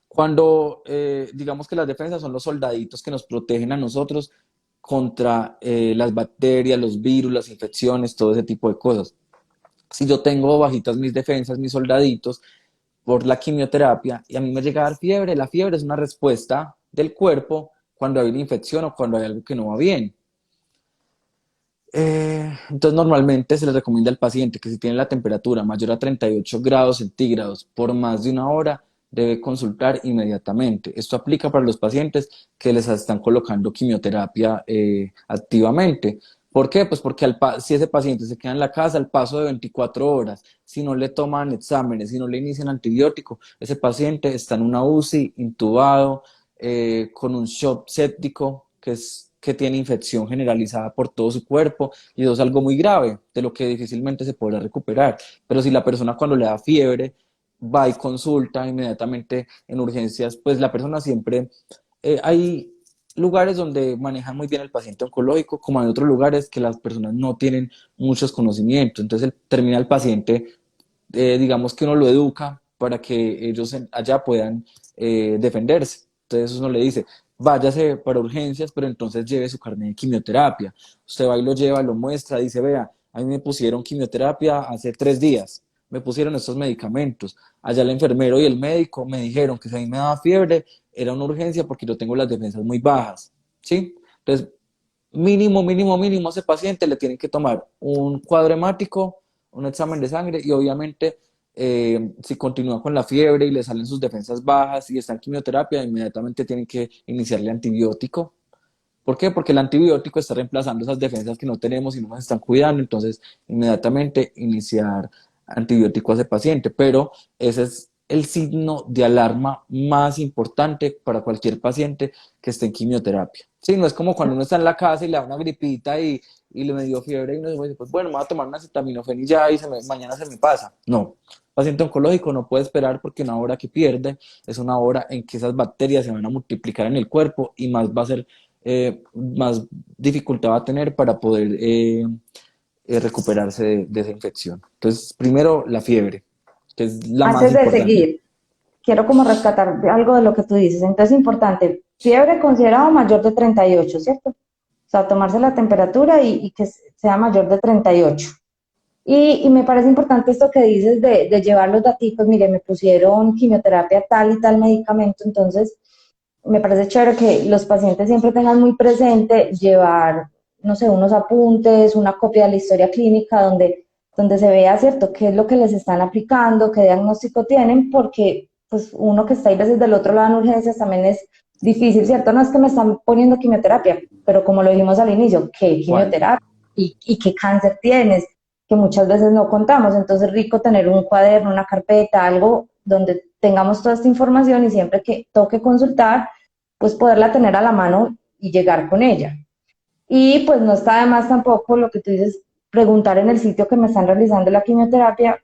Cuando digamos que las defensas son los soldaditos que nos protegen a nosotros contra las bacterias, los virus, las infecciones, todo ese tipo de cosas. Si yo tengo bajitas mis defensas, mis soldaditos, por la quimioterapia y a mí me llega a dar fiebre, la fiebre es una respuesta del cuerpo cuando hay una infección o cuando hay algo que no va bien. Entonces normalmente se le recomienda al paciente que si tiene la temperatura mayor a 38 grados centígrados por más de una hora, debe consultar inmediatamente. Esto aplica para los pacientes que les están colocando quimioterapia activamente. ¿Por qué? Pues porque si ese paciente se queda en la casa al paso de 24 horas, si no le toman exámenes, si no le inician antibiótico, ese paciente está en una UCI, intubado, con un shock séptico, que tiene infección generalizada por todo su cuerpo, y eso es algo muy grave, de lo que difícilmente se podrá recuperar. Pero si la persona cuando le da fiebre va y consulta inmediatamente en urgencias, pues la persona siempre, hay lugares donde manejan muy bien el paciente oncológico, como hay otros lugares que las personas no tienen muchos conocimientos. Entonces termina el paciente, digamos que uno lo educa para que ellos allá puedan defenderse. Entonces uno le dice, váyase para urgencias, pero entonces lleve su carnet de quimioterapia. Usted va y lo lleva, lo muestra, dice, vea, a mí me pusieron quimioterapia hace 3 días, me pusieron estos medicamentos. Allá el enfermero y el médico me dijeron que si a mí me daba fiebre, era una urgencia porque yo tengo las defensas muy bajas, ¿sí? Entonces, mínimo, mínimo, mínimo, a ese paciente le tienen que tomar un cuadro hemático, un examen de sangre y obviamente si continúa con la fiebre y le salen sus defensas bajas y está en quimioterapia, inmediatamente tienen que iniciarle antibiótico. ¿Por qué? Porque el antibiótico está reemplazando esas defensas que no tenemos y no nos están cuidando. Entonces, inmediatamente iniciar antibiótico a ese paciente. Pero ese es el signo de alarma más importante para cualquier paciente que esté en quimioterapia. Sí, no es como cuando uno está en la casa y le da una gripita y le dio fiebre y uno dice, pues bueno, me voy a tomar una acetaminofén y ya, y mañana se me pasa. No, paciente oncológico no puede esperar, porque una hora que pierde es una hora en que esas bacterias se van a multiplicar en el cuerpo y más va a ser, más dificultad va a tener para poder recuperarse de esa infección. Entonces, primero la fiebre, que es la más Antes de importante. seguir, quiero como rescatar algo de lo que tú dices. Entonces, importante, fiebre considerado mayor de 38, ¿cierto? O sea, tomarse la temperatura y que sea mayor de 38. Y me parece importante esto que dices de llevar los datos. Mire, me pusieron quimioterapia tal y tal medicamento, entonces me parece chévere que los pacientes siempre tengan muy presente llevar, no sé, unos apuntes, una copia de la historia clínica donde se vea, ¿cierto?, qué es lo que les están aplicando, qué diagnóstico tienen, porque pues uno que está ahí veces del otro lado en urgencias también es difícil, ¿cierto? No es que me están poniendo quimioterapia, pero como lo dijimos al inicio, ¿qué ¿Cuál? quimioterapia? ¿Y qué cáncer tienes? Que muchas veces no contamos. Entonces, rico tener un cuaderno, una carpeta, algo donde tengamos toda esta información y siempre que toque consultar, pues poderla tener a la mano y llegar con ella. Y pues no está de más tampoco lo que tú dices, preguntar en el sitio que me están realizando la quimioterapia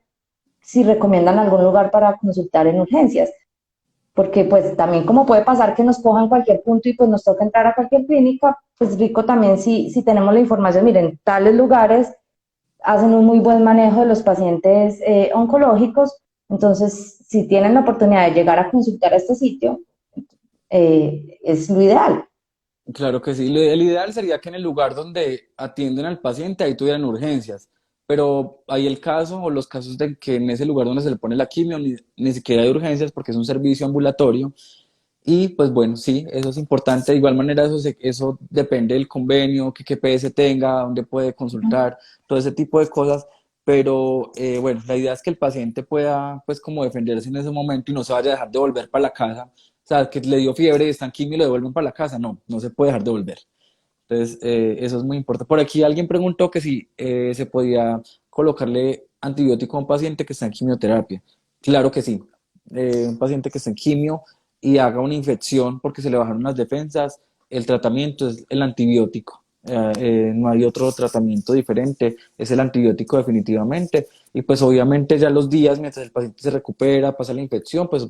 si recomiendan algún lugar para consultar en urgencias, porque pues también como puede pasar que nos cojan cualquier punto y pues nos toca entrar a cualquier clínica, pues rico también si tenemos la información, miren, tales lugares hacen un muy buen manejo de los pacientes oncológicos, entonces si tienen la oportunidad de llegar a consultar a este sitio, es lo ideal. Claro que sí. El ideal sería que en el lugar donde atienden al paciente ahí tuvieran urgencias, pero hay el caso o los casos de que en ese lugar donde se le pone la quimio ni siquiera hay urgencias porque es un servicio ambulatorio. Y pues bueno, sí, eso es importante. De igual manera, eso depende del convenio, que qué PS tenga, dónde puede consultar, todo ese tipo de cosas. Pero bueno, la idea es que el paciente pueda pues como defenderse en ese momento y no se vaya a dejar de volver para la casa. O sea, que le dio fiebre, está en quimio y lo devuelven para la casa. No, no se puede dejar de volver. Entonces, eso es muy importante. Por aquí alguien preguntó que si se podía colocarle antibiótico a un paciente que está en quimioterapia. Claro que sí. Un paciente que está en quimio y haga una infección porque se le bajaron las defensas, el tratamiento es el antibiótico. No hay otro tratamiento diferente, es el antibiótico definitivamente. Y pues obviamente ya los días mientras el paciente se recupera, pasa la infección, pues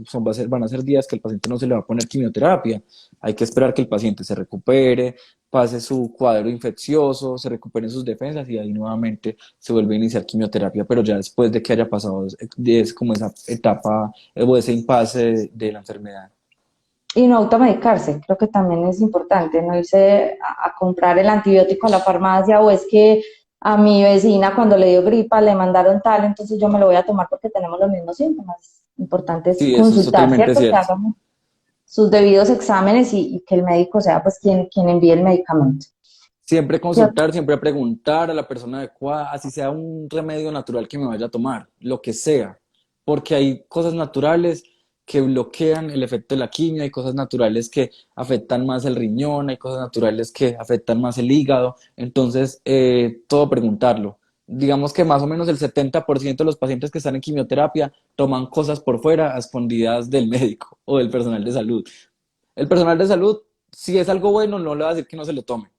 van a ser días que el paciente no se le va a poner quimioterapia. Hay que esperar que el paciente se recupere, pase su cuadro infeccioso, se recuperen sus defensas y ahí nuevamente se vuelve a iniciar quimioterapia, pero ya después de que haya pasado, es como esa etapa o ese impasse de la enfermedad. Y no automedicarse, creo que también es importante, no irse a comprar el antibiótico a la farmacia o es que a mi vecina cuando le dio gripa le mandaron tal, entonces yo me lo voy a tomar porque tenemos los mismos síntomas. Importante es Sí, eso es consultar, totalmente ¿cierto? Que cierto. hagan sus debidos exámenes y que el médico sea pues quien envíe el medicamento. Siempre ¿Qué consultar, siempre preguntar a la persona adecuada, así sea un remedio natural que me vaya a tomar, lo que sea, porque hay cosas naturales que bloquean el efecto de la quimio, hay cosas naturales que afectan más el riñón, hay cosas naturales que afectan más el hígado, entonces todo preguntarlo. Digamos que más o menos el 70% de los pacientes que están en quimioterapia toman cosas por fuera a escondidas del médico o del personal de salud. El personal de salud, si es algo bueno, no le va a decir que no se lo tome.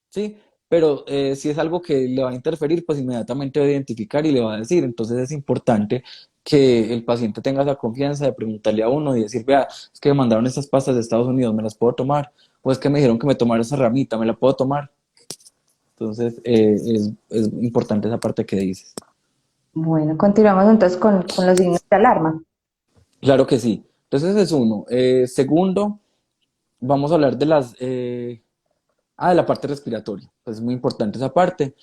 ¿Sí? Pero si es algo que le va a interferir, pues inmediatamente va a identificar y le va a decir. Entonces es importante que el paciente tenga esa confianza de preguntarle a uno y decir, vea, es que me mandaron estas pastas de Estados Unidos, ¿me las puedo tomar? O es que me dijeron que me tomara esa ramita, ¿me la puedo tomar? Entonces es importante esa parte que dices. Bueno, continuamos entonces con los signos de alarma. Claro que sí. Entonces ese es uno. Segundo, vamos a hablar de de la parte respiratoria. Pues es muy importante esa parte.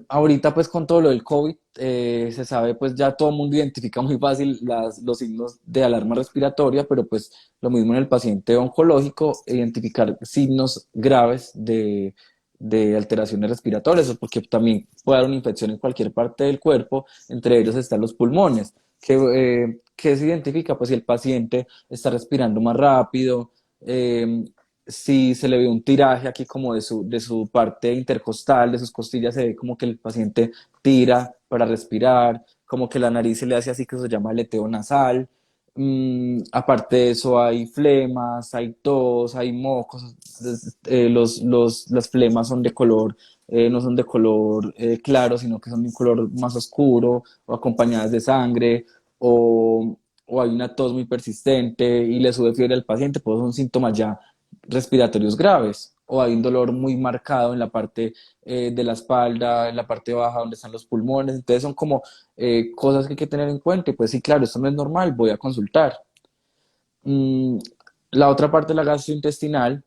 Ahorita pues con todo lo del COVID se sabe pues ya todo el mundo identifica muy fácil los signos de alarma respiratoria, pero pues lo mismo en el paciente oncológico, identificar signos graves de alteraciones respiratorias, porque también puede haber una infección en cualquier parte del cuerpo, entre ellos están los pulmones. ¿Qué se identifica? Pues si el paciente está respirando más rápido, eh, si se le ve un tiraje aquí como de su parte intercostal, de sus costillas, se ve como que el paciente tira para respirar, como que la nariz se le hace así que se llama aleteo nasal. Aparte de eso hay flemas, hay tos, hay mocos. Las flemas son de color, no son de color claro, sino que son de un color más oscuro o acompañadas de sangre o hay una tos muy persistente y le sube fiebre al paciente, pues son síntomas ya respiratorios graves o hay un dolor muy marcado en la parte de la espalda, en la parte baja donde están los pulmones. Entonces son como cosas que hay que tener en cuenta y pues sí, claro, esto no es normal, voy a consultar. Mm, la otra parte de la gastrointestinal,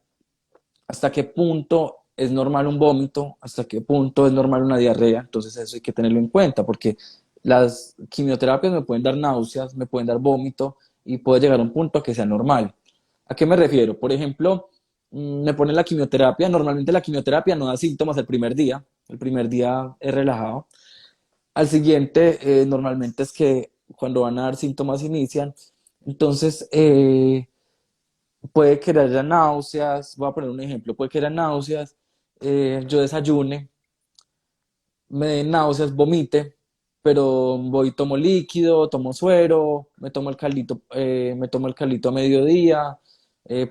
hasta qué punto es normal un vómito, hasta qué punto es normal una diarrea, entonces eso hay que tenerlo en cuenta porque las quimioterapias me pueden dar náuseas, me pueden dar vómito y puede llegar a un punto a que sea normal. ¿A qué me refiero? Por ejemplo, me ponen la quimioterapia, normalmente la quimioterapia no da síntomas el primer día es relajado, al siguiente normalmente es que cuando van a dar síntomas inician, entonces puede que haya náuseas, voy a poner un ejemplo, puede que haya náuseas, yo desayune, me den náuseas, vomite, pero voy y tomo líquido, tomo suero, me tomo el caldito a mediodía,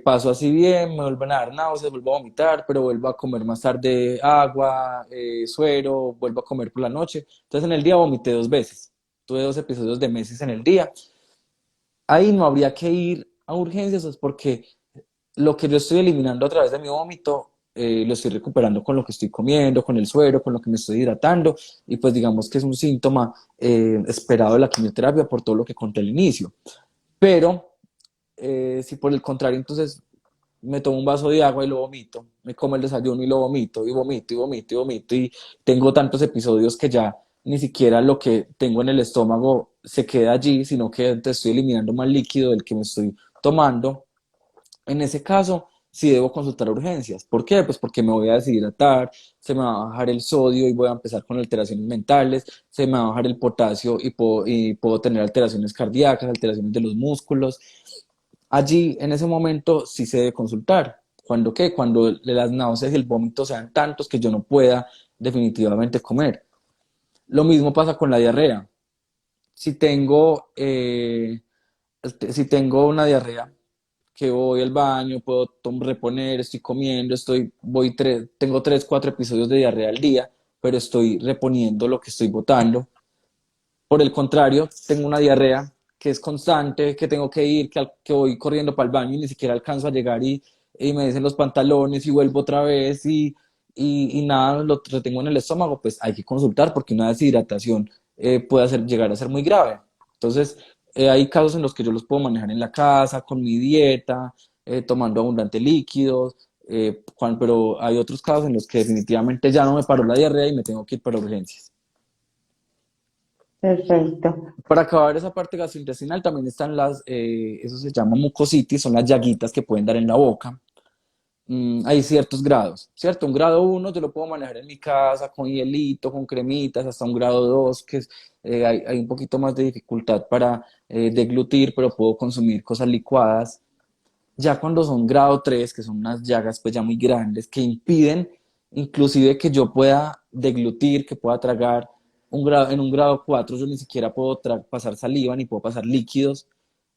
paso así bien, me vuelven a dar náuseas, vuelvo a vomitar, pero vuelvo a comer más tarde agua, suero, vuelvo a comer por la noche. Entonces en el día vomité 2 veces, tuve 2 episodios de meses en el día. Ahí no habría que ir a urgencias, es porque lo que yo estoy eliminando a través de mi vómito lo estoy recuperando con lo que estoy comiendo, con el suero, con lo que me estoy hidratando, y pues digamos que es un síntoma esperado de la quimioterapia por todo lo que conté al inicio. Pero si por el contrario, entonces me tomo un vaso de agua y lo vomito, me como el desayuno y lo vomito, y vomito, y vomito, y vomito, y tengo tantos episodios que ya ni siquiera lo que tengo en el estómago se queda allí, sino que te estoy eliminando más líquido del que me estoy tomando. En ese caso, sí debo consultar a urgencias. ¿Por qué? Pues porque me voy a deshidratar, se me va a bajar el sodio y voy a empezar con alteraciones mentales, se me va a bajar el potasio y puedo tener alteraciones cardíacas, alteraciones de los músculos. Allí, en ese momento, sí se debe consultar. ¿Cuándo qué? Cuando las náuseas y el vómito sean tantos que yo no pueda definitivamente comer. Lo mismo pasa con la diarrea. Si tengo, si tengo una diarrea, que voy al baño, puedo reponer, estoy comiendo, tengo 3, 4 episodios de diarrea al día, pero estoy reponiendo lo que estoy botando. Por el contrario, tengo una diarrea que es constante, que tengo que ir, que voy corriendo para el baño y ni siquiera alcanzo a llegar y me dicen los pantalones y vuelvo otra vez y nada, lo retengo en el estómago, pues hay que consultar porque una deshidratación puede llegar a ser muy grave. Entonces, hay casos en los que yo los puedo manejar en la casa, con mi dieta, tomando abundante líquidos, pero hay otros casos en los que definitivamente ya no me paró la diarrea y me tengo que ir para urgencias. Perfecto. Para acabar esa parte gastrointestinal también están eso se llama mucositis, son las llaguitas que pueden dar en la boca. Hay ciertos grados, ¿cierto? Un grado 1 yo lo puedo manejar en mi casa con hielito, con cremitas, hasta un grado 2 que hay un poquito más de dificultad para deglutir, pero puedo consumir cosas licuadas. Ya cuando son grado 3 que son unas llagas pues ya muy grandes, que impiden inclusive que yo pueda deglutir, que pueda tragar, en un grado 4 yo ni siquiera puedo pasar saliva ni puedo pasar líquidos,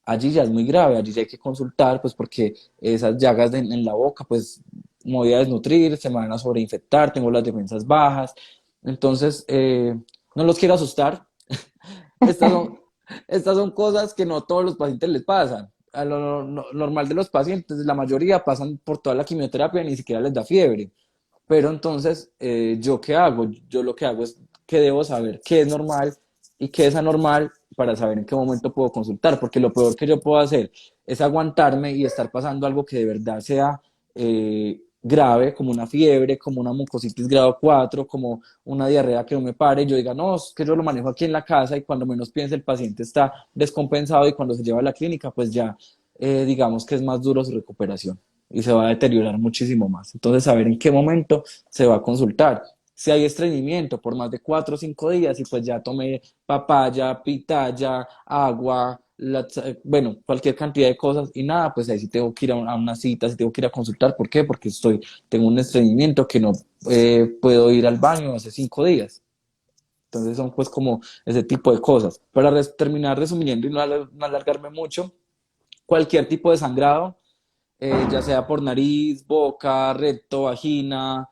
allí ya es muy grave, allí ya hay que consultar, pues porque esas llagas en la boca, pues me voy a desnutrir, se me van a sobreinfectar, tengo las defensas bajas, entonces no los quiero asustar, estas son, estas son cosas que no a todos los pacientes les pasan. A lo normal de los pacientes, la mayoría pasan por toda la quimioterapia y ni siquiera les da fiebre. Pero entonces, ¿yo qué hago? Yo lo que hago es que debo saber qué es normal y qué es anormal para saber en qué momento puedo consultar, porque lo peor que yo puedo hacer es aguantarme y estar pasando algo que de verdad sea grave, como una fiebre, como una mucositis grado 4, como una diarrea que no me pare, y yo diga, no, es que yo lo manejo aquí en la casa y cuando menos piense el paciente está descompensado y cuando se lleva a la clínica, pues ya digamos que es más duro su recuperación y se va a deteriorar muchísimo más. Entonces, saber en qué momento se va a consultar. Si hay estreñimiento por más de 4 o 5 días y pues ya tomé papaya, pitaya, agua, bueno, cualquier cantidad de cosas y nada, pues ahí sí tengo que ir a una cita, sí tengo que ir a consultar. ¿Por qué? Porque tengo un estreñimiento que no puedo ir al baño hace 5 días. Entonces son pues como ese tipo de cosas. Para terminar resumiendo y no alargarme mucho, cualquier tipo de sangrado, ya sea por nariz, boca, recto, vagina,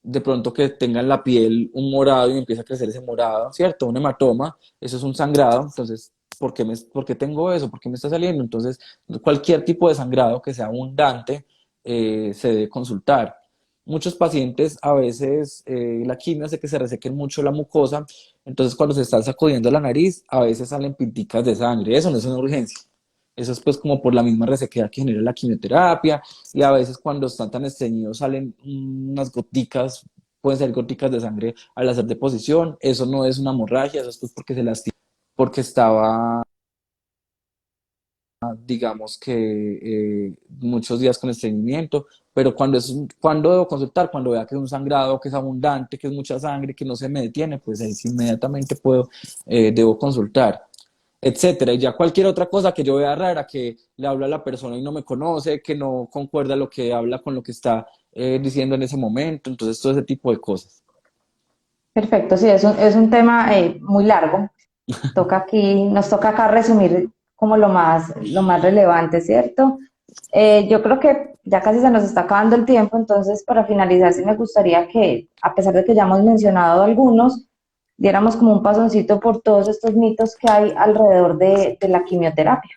de pronto que tengan la piel un morado y empieza a crecer ese morado, ¿cierto? Un hematoma, eso es un sangrado, entonces, ¿por qué tengo eso? ¿Por qué me está saliendo? Entonces, cualquier tipo de sangrado que sea abundante se debe consultar. Muchos pacientes a veces la quimio hace que se resequen mucho la mucosa, entonces cuando se están sacudiendo la nariz, a veces salen pinticas de sangre, eso no es una urgencia. Eso es pues como por la misma resequedad que genera la quimioterapia y a veces cuando están tan estreñidos salen unas goticas, pueden ser goticas de sangre al hacer deposición. Eso no es una hemorragia, eso es pues porque se lastimó, porque estaba, digamos que muchos días con estreñimiento, pero cuando debo consultar, cuando vea que es un sangrado, que es abundante, que es mucha sangre, que no se me detiene, pues ahí sí inmediatamente debo consultar, etcétera. Y ya cualquier otra cosa que yo vea rara, que le habla a la persona y no me conoce, que no concuerda lo que habla con lo que está diciendo en ese momento, entonces todo ese tipo de cosas. Perfecto, sí, es un tema muy largo. Nos toca acá resumir como lo más relevante, ¿cierto? Yo creo que ya casi se nos está acabando el tiempo, entonces para finalizar sí me gustaría que, a pesar de que ya hemos mencionado algunos, diéramos como un pasoncito por todos estos mitos que hay alrededor de la quimioterapia.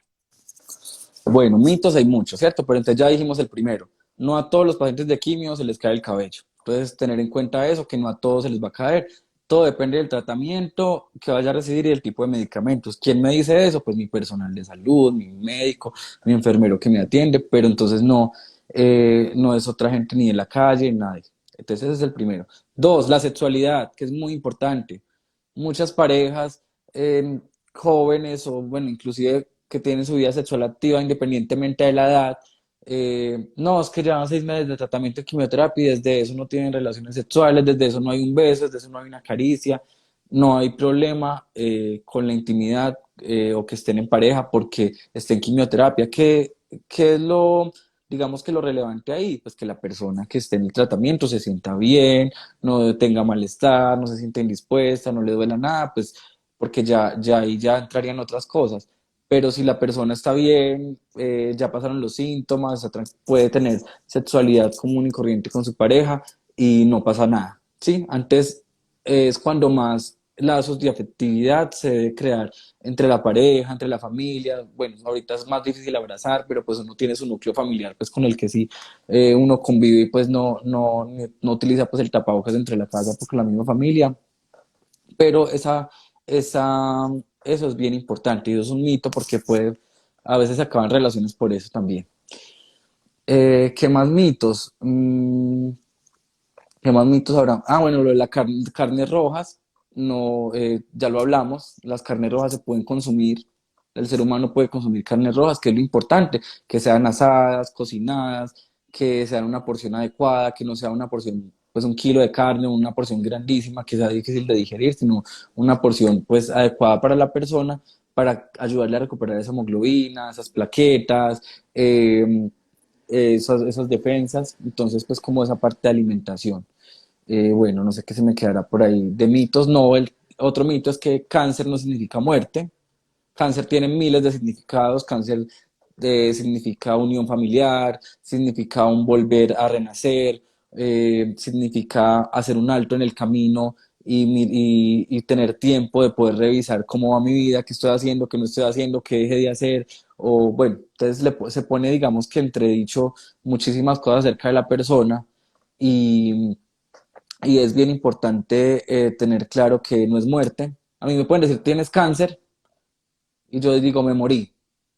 Bueno, mitos hay muchos, ¿cierto? Pero entonces ya dijimos el primero. no a todos los pacientes de quimio se les cae el cabello. Entonces, tener en cuenta eso, que no a todos se les va a caer. Todo depende del tratamiento que vaya a recibir y del tipo de medicamentos. ¿Quién me dice eso? Pues mi personal de salud, mi médico, mi enfermero que me atiende, pero entonces no, no es otra gente ni de la calle, nadie. Entonces ese es el primero. Dos, la sexualidad, que es muy importante. Muchas parejas jóvenes o, bueno, inclusive que tienen su vida sexual activa independientemente de la edad, no, es que llevan 6 meses de tratamiento de quimioterapia y desde eso no tienen relaciones sexuales, desde eso no hay un beso, desde eso no hay una caricia, no hay problema con la intimidad o que estén en pareja porque estén en quimioterapia. ¿Qué es lo, digamos que lo relevante ahí? Pues que la persona que esté en el tratamiento se sienta bien, no tenga malestar, no se sienta indispuesta, no le duela nada, pues porque ya ahí ya entrarían otras cosas. Pero si la persona está bien, ya pasaron los síntomas, puede tener sexualidad común y corriente con su pareja y no pasa nada, ¿sí? Antes es cuando más lazos de afectividad se debe crear entre la pareja, entre la familia. Bueno, ahorita es más difícil abrazar, pero pues uno tiene su núcleo familiar, pues con el que sí uno convive y pues no utiliza pues el tapabocas entre la casa porque la misma familia. Pero esa, eso es bien importante y eso es un mito porque a veces se acaban relaciones por eso también. ¿Qué más mitos? ¿Qué más mitos habrá? Ah, bueno, lo de las carnes rojas, no, ya lo hablamos, las carnes rojas se pueden consumir, el ser humano puede consumir carnes rojas, que es lo importante, que sean asadas, cocinadas, que sean una porción adecuada, que no sea una porción, pues 1 kilo de carne, una porción grandísima, que sea difícil de digerir, sino una porción pues adecuada para la persona, para ayudarle a recuperar esa hemoglobina, esas plaquetas, esas defensas, entonces pues como esa parte de alimentación. Bueno, no sé qué se me quedará por ahí. De mitos, no, el otro mito es que cáncer no significa muerte. Cáncer tiene miles de significados. Cáncer significa unión familiar, significa un volver a renacer, significa hacer un alto en el camino y tener tiempo de poder revisar cómo va mi vida, qué estoy haciendo, qué no estoy haciendo, qué dejé de hacer. O bueno, entonces se pone, digamos que entredicho muchísimas cosas acerca de la persona y y es bien importante tener claro que no es muerte. A mí me pueden decir, tienes cáncer, y yo digo, me morí,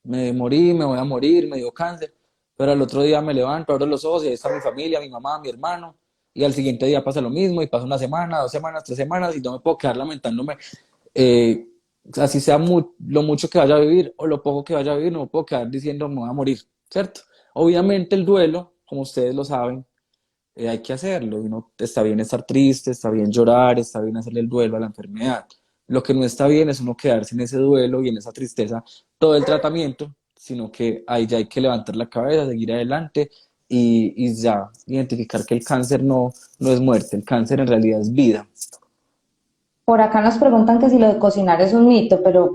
me voy a morir, me dio cáncer, pero al otro día me levanto, abro los ojos y ahí está mi familia, mi mamá, mi hermano, y al siguiente día pasa lo mismo, y pasa una semana, 2 semanas, 3 semanas, y no me puedo quedar lamentándome. Eh, Así sea lo mucho que vaya a vivir o lo poco que vaya a vivir, no me puedo quedar diciendo me voy a morir, ¿cierto? Obviamente el duelo, como ustedes lo saben, hay que hacerlo. Y no, está bien estar triste, está bien llorar, está bien hacerle el duelo a la enfermedad. Lo que no está bien es uno quedarse en ese duelo y en esa tristeza todo el tratamiento, sino que ahí ya hay que levantar la cabeza, seguir adelante y ya identificar que el cáncer no es muerte, el cáncer en realidad es vida. Por acá nos preguntan que si lo de cocinar es un mito, pero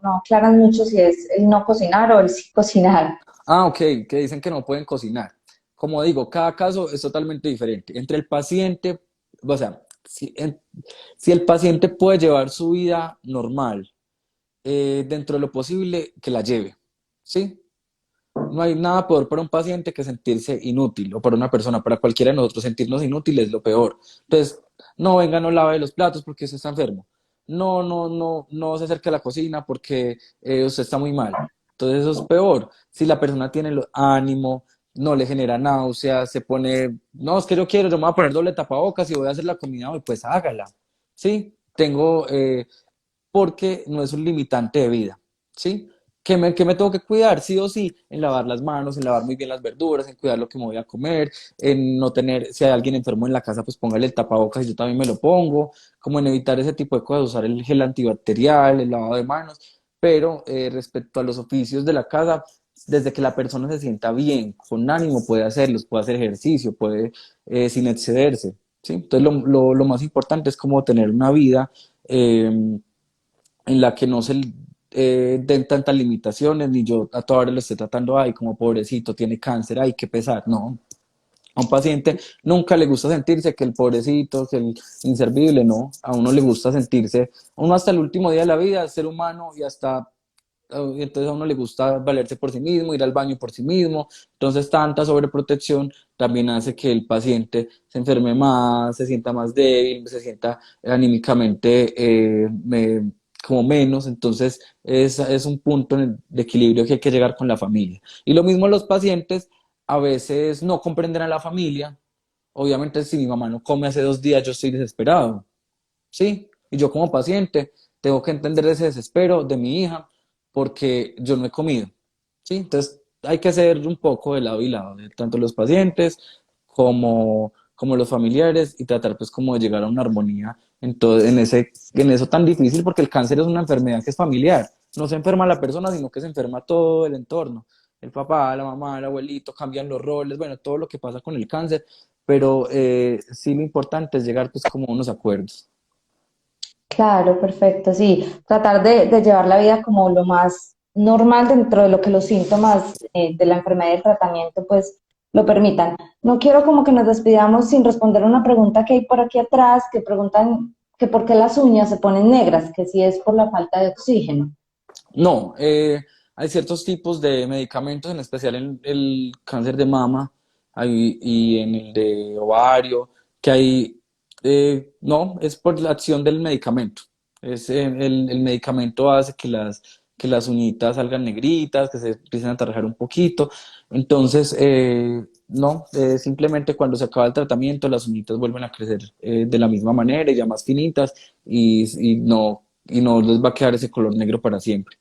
no aclaran mucho si es el no cocinar o el sí cocinar. Ah, ok, que dicen que no pueden cocinar. Como digo, cada caso es totalmente diferente. Entre el paciente, o sea, si el paciente puede llevar su vida normal, dentro de lo posible, que la lleve, ¿sí? No hay nada peor para un paciente que sentirse inútil, o para una persona, para cualquiera de nosotros, sentirnos inútiles es lo peor. Entonces, no venga, no lave los platos porque usted está enfermo. No se acerque a la cocina porque usted está muy mal. Entonces, eso es peor. Si la persona tiene ánimo, no le genera náuseas, se pone, no, es que yo me voy a poner doble tapabocas y voy a hacer la comida hoy, pues hágala. ¿Sí? Porque no es un limitante de vida, ¿sí? ¿Qué me tengo que cuidar? Sí o sí, en lavar las manos, en lavar muy bien las verduras, en cuidar lo que me voy a comer, en no tener, si hay alguien enfermo en la casa, pues póngale el tapabocas y yo también me lo pongo, como en evitar ese tipo de cosas, usar el gel antibacterial, el lavado de manos, pero respecto a los oficios de la casa, desde que la persona se sienta bien, con ánimo, puede hacerlos, puede hacer ejercicio, puede sin excederse, ¿sí? Entonces lo más importante es como tener una vida eh, en la que no se den tantas limitaciones, ni yo a toda hora lo esté tratando, ay, como pobrecito, tiene cáncer, ay, qué pesar, no. A un paciente nunca le gusta sentirse que el pobrecito, que el inservible, no. A uno le gusta sentirse, uno hasta el último día de la vida, ser humano y hasta y entonces a uno le gusta valerse por sí mismo, ir al baño por sí mismo, entonces tanta sobreprotección también hace que el paciente se enferme más, se sienta más débil, se sienta anímicamente como menos, entonces es un punto de equilibrio que hay que llegar con la familia. Y lo mismo los pacientes a veces no comprenden a la familia. Obviamente, si mi mamá no come hace 2 días, yo estoy desesperado, ¿sí? Y yo como paciente tengo que entender ese desespero de mi hija porque yo no he comido, ¿sí? Entonces, hay que hacer un poco de lado y lado, de tanto los pacientes como los familiares y tratar pues como de llegar a una armonía en todo, en eso tan difícil porque el cáncer es una enfermedad que es familiar. No se enferma la persona, sino que se enferma todo el entorno. El papá, la mamá, el abuelito, cambian los roles, bueno, todo lo que pasa con el cáncer, pero sí lo importante es llegar pues como a unos acuerdos. Claro, perfecto, sí. Tratar de llevar la vida como lo más normal dentro de lo que los síntomas de la enfermedad y el tratamiento pues lo permitan. No quiero como que nos despidamos sin responder una pregunta que hay por aquí atrás, que preguntan que por qué las uñas se ponen negras, que si es por la falta de oxígeno. No, hay ciertos tipos de medicamentos, en especial en el cáncer de mama y en el de ovario, que hay, no, es por la acción del medicamento. El medicamento hace que las uñitas salgan negritas, que se empiecen a trabajar un poquito. Entonces, no, simplemente cuando se acaba el tratamiento, las uñitas vuelven a crecer de la misma manera y ya más finitas y no les va a quedar ese color negro para siempre.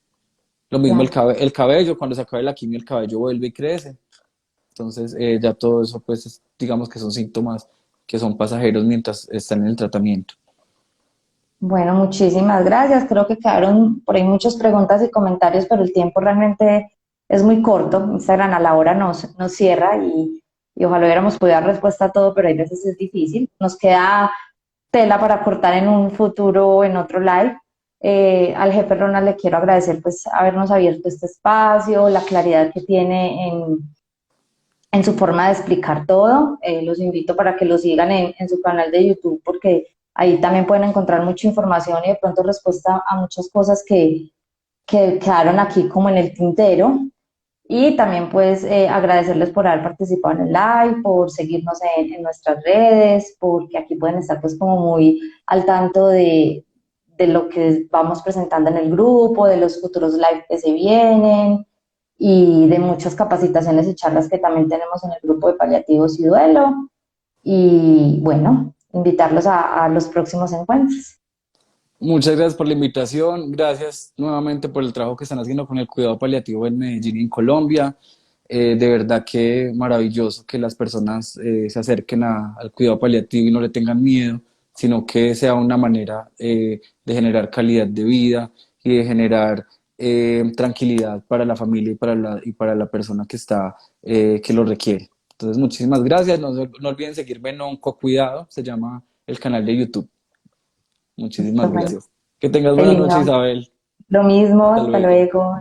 Lo mismo Claro. el cabello, cuando se acabe la quimio, el cabello vuelve y crece. Entonces, ya todo eso, pues, digamos que son síntomas que son pasajeros mientras están en el tratamiento. Bueno, muchísimas gracias. Creo que quedaron por ahí muchas preguntas y comentarios, pero el tiempo realmente es muy corto. Instagram a la hora nos cierra y ojalá hubiéramos podido dar respuesta a todo, pero hay veces es difícil. Nos queda tela para cortar en un futuro o en otro live. Al jefe Ronald le quiero agradecer pues habernos abierto este espacio, la claridad que tiene en su forma de explicar todo. Los invito para que lo sigan en su canal de YouTube porque ahí también pueden encontrar mucha información y de pronto respuesta a muchas cosas que quedaron aquí como en el tintero. Y también pues agradecerles por haber participado en el live, por seguirnos en nuestras redes, porque aquí pueden estar pues como muy al tanto de lo que vamos presentando en el grupo, de los futuros live que se vienen y de muchas capacitaciones y charlas que también tenemos en el grupo de paliativos y duelo. Y bueno, invitarlos a los próximos encuentros. Muchas gracias por la invitación. Gracias nuevamente por el trabajo que están haciendo con el cuidado paliativo en Medellín y en Colombia. De verdad que maravilloso que las personas se acerquen al cuidado paliativo y no le tengan miedo, sino que sea una manera de generar calidad de vida y de generar tranquilidad para la familia y para la persona que está, que lo requiere. Entonces, muchísimas gracias. No olviden seguirme en Oncocuidado, se llama el canal de YouTube. Listo, Muchísimas bueno, gracias. Que tengas qué buena noche, lindo. Isabel. Lo mismo, Hasta hasta luego. luego.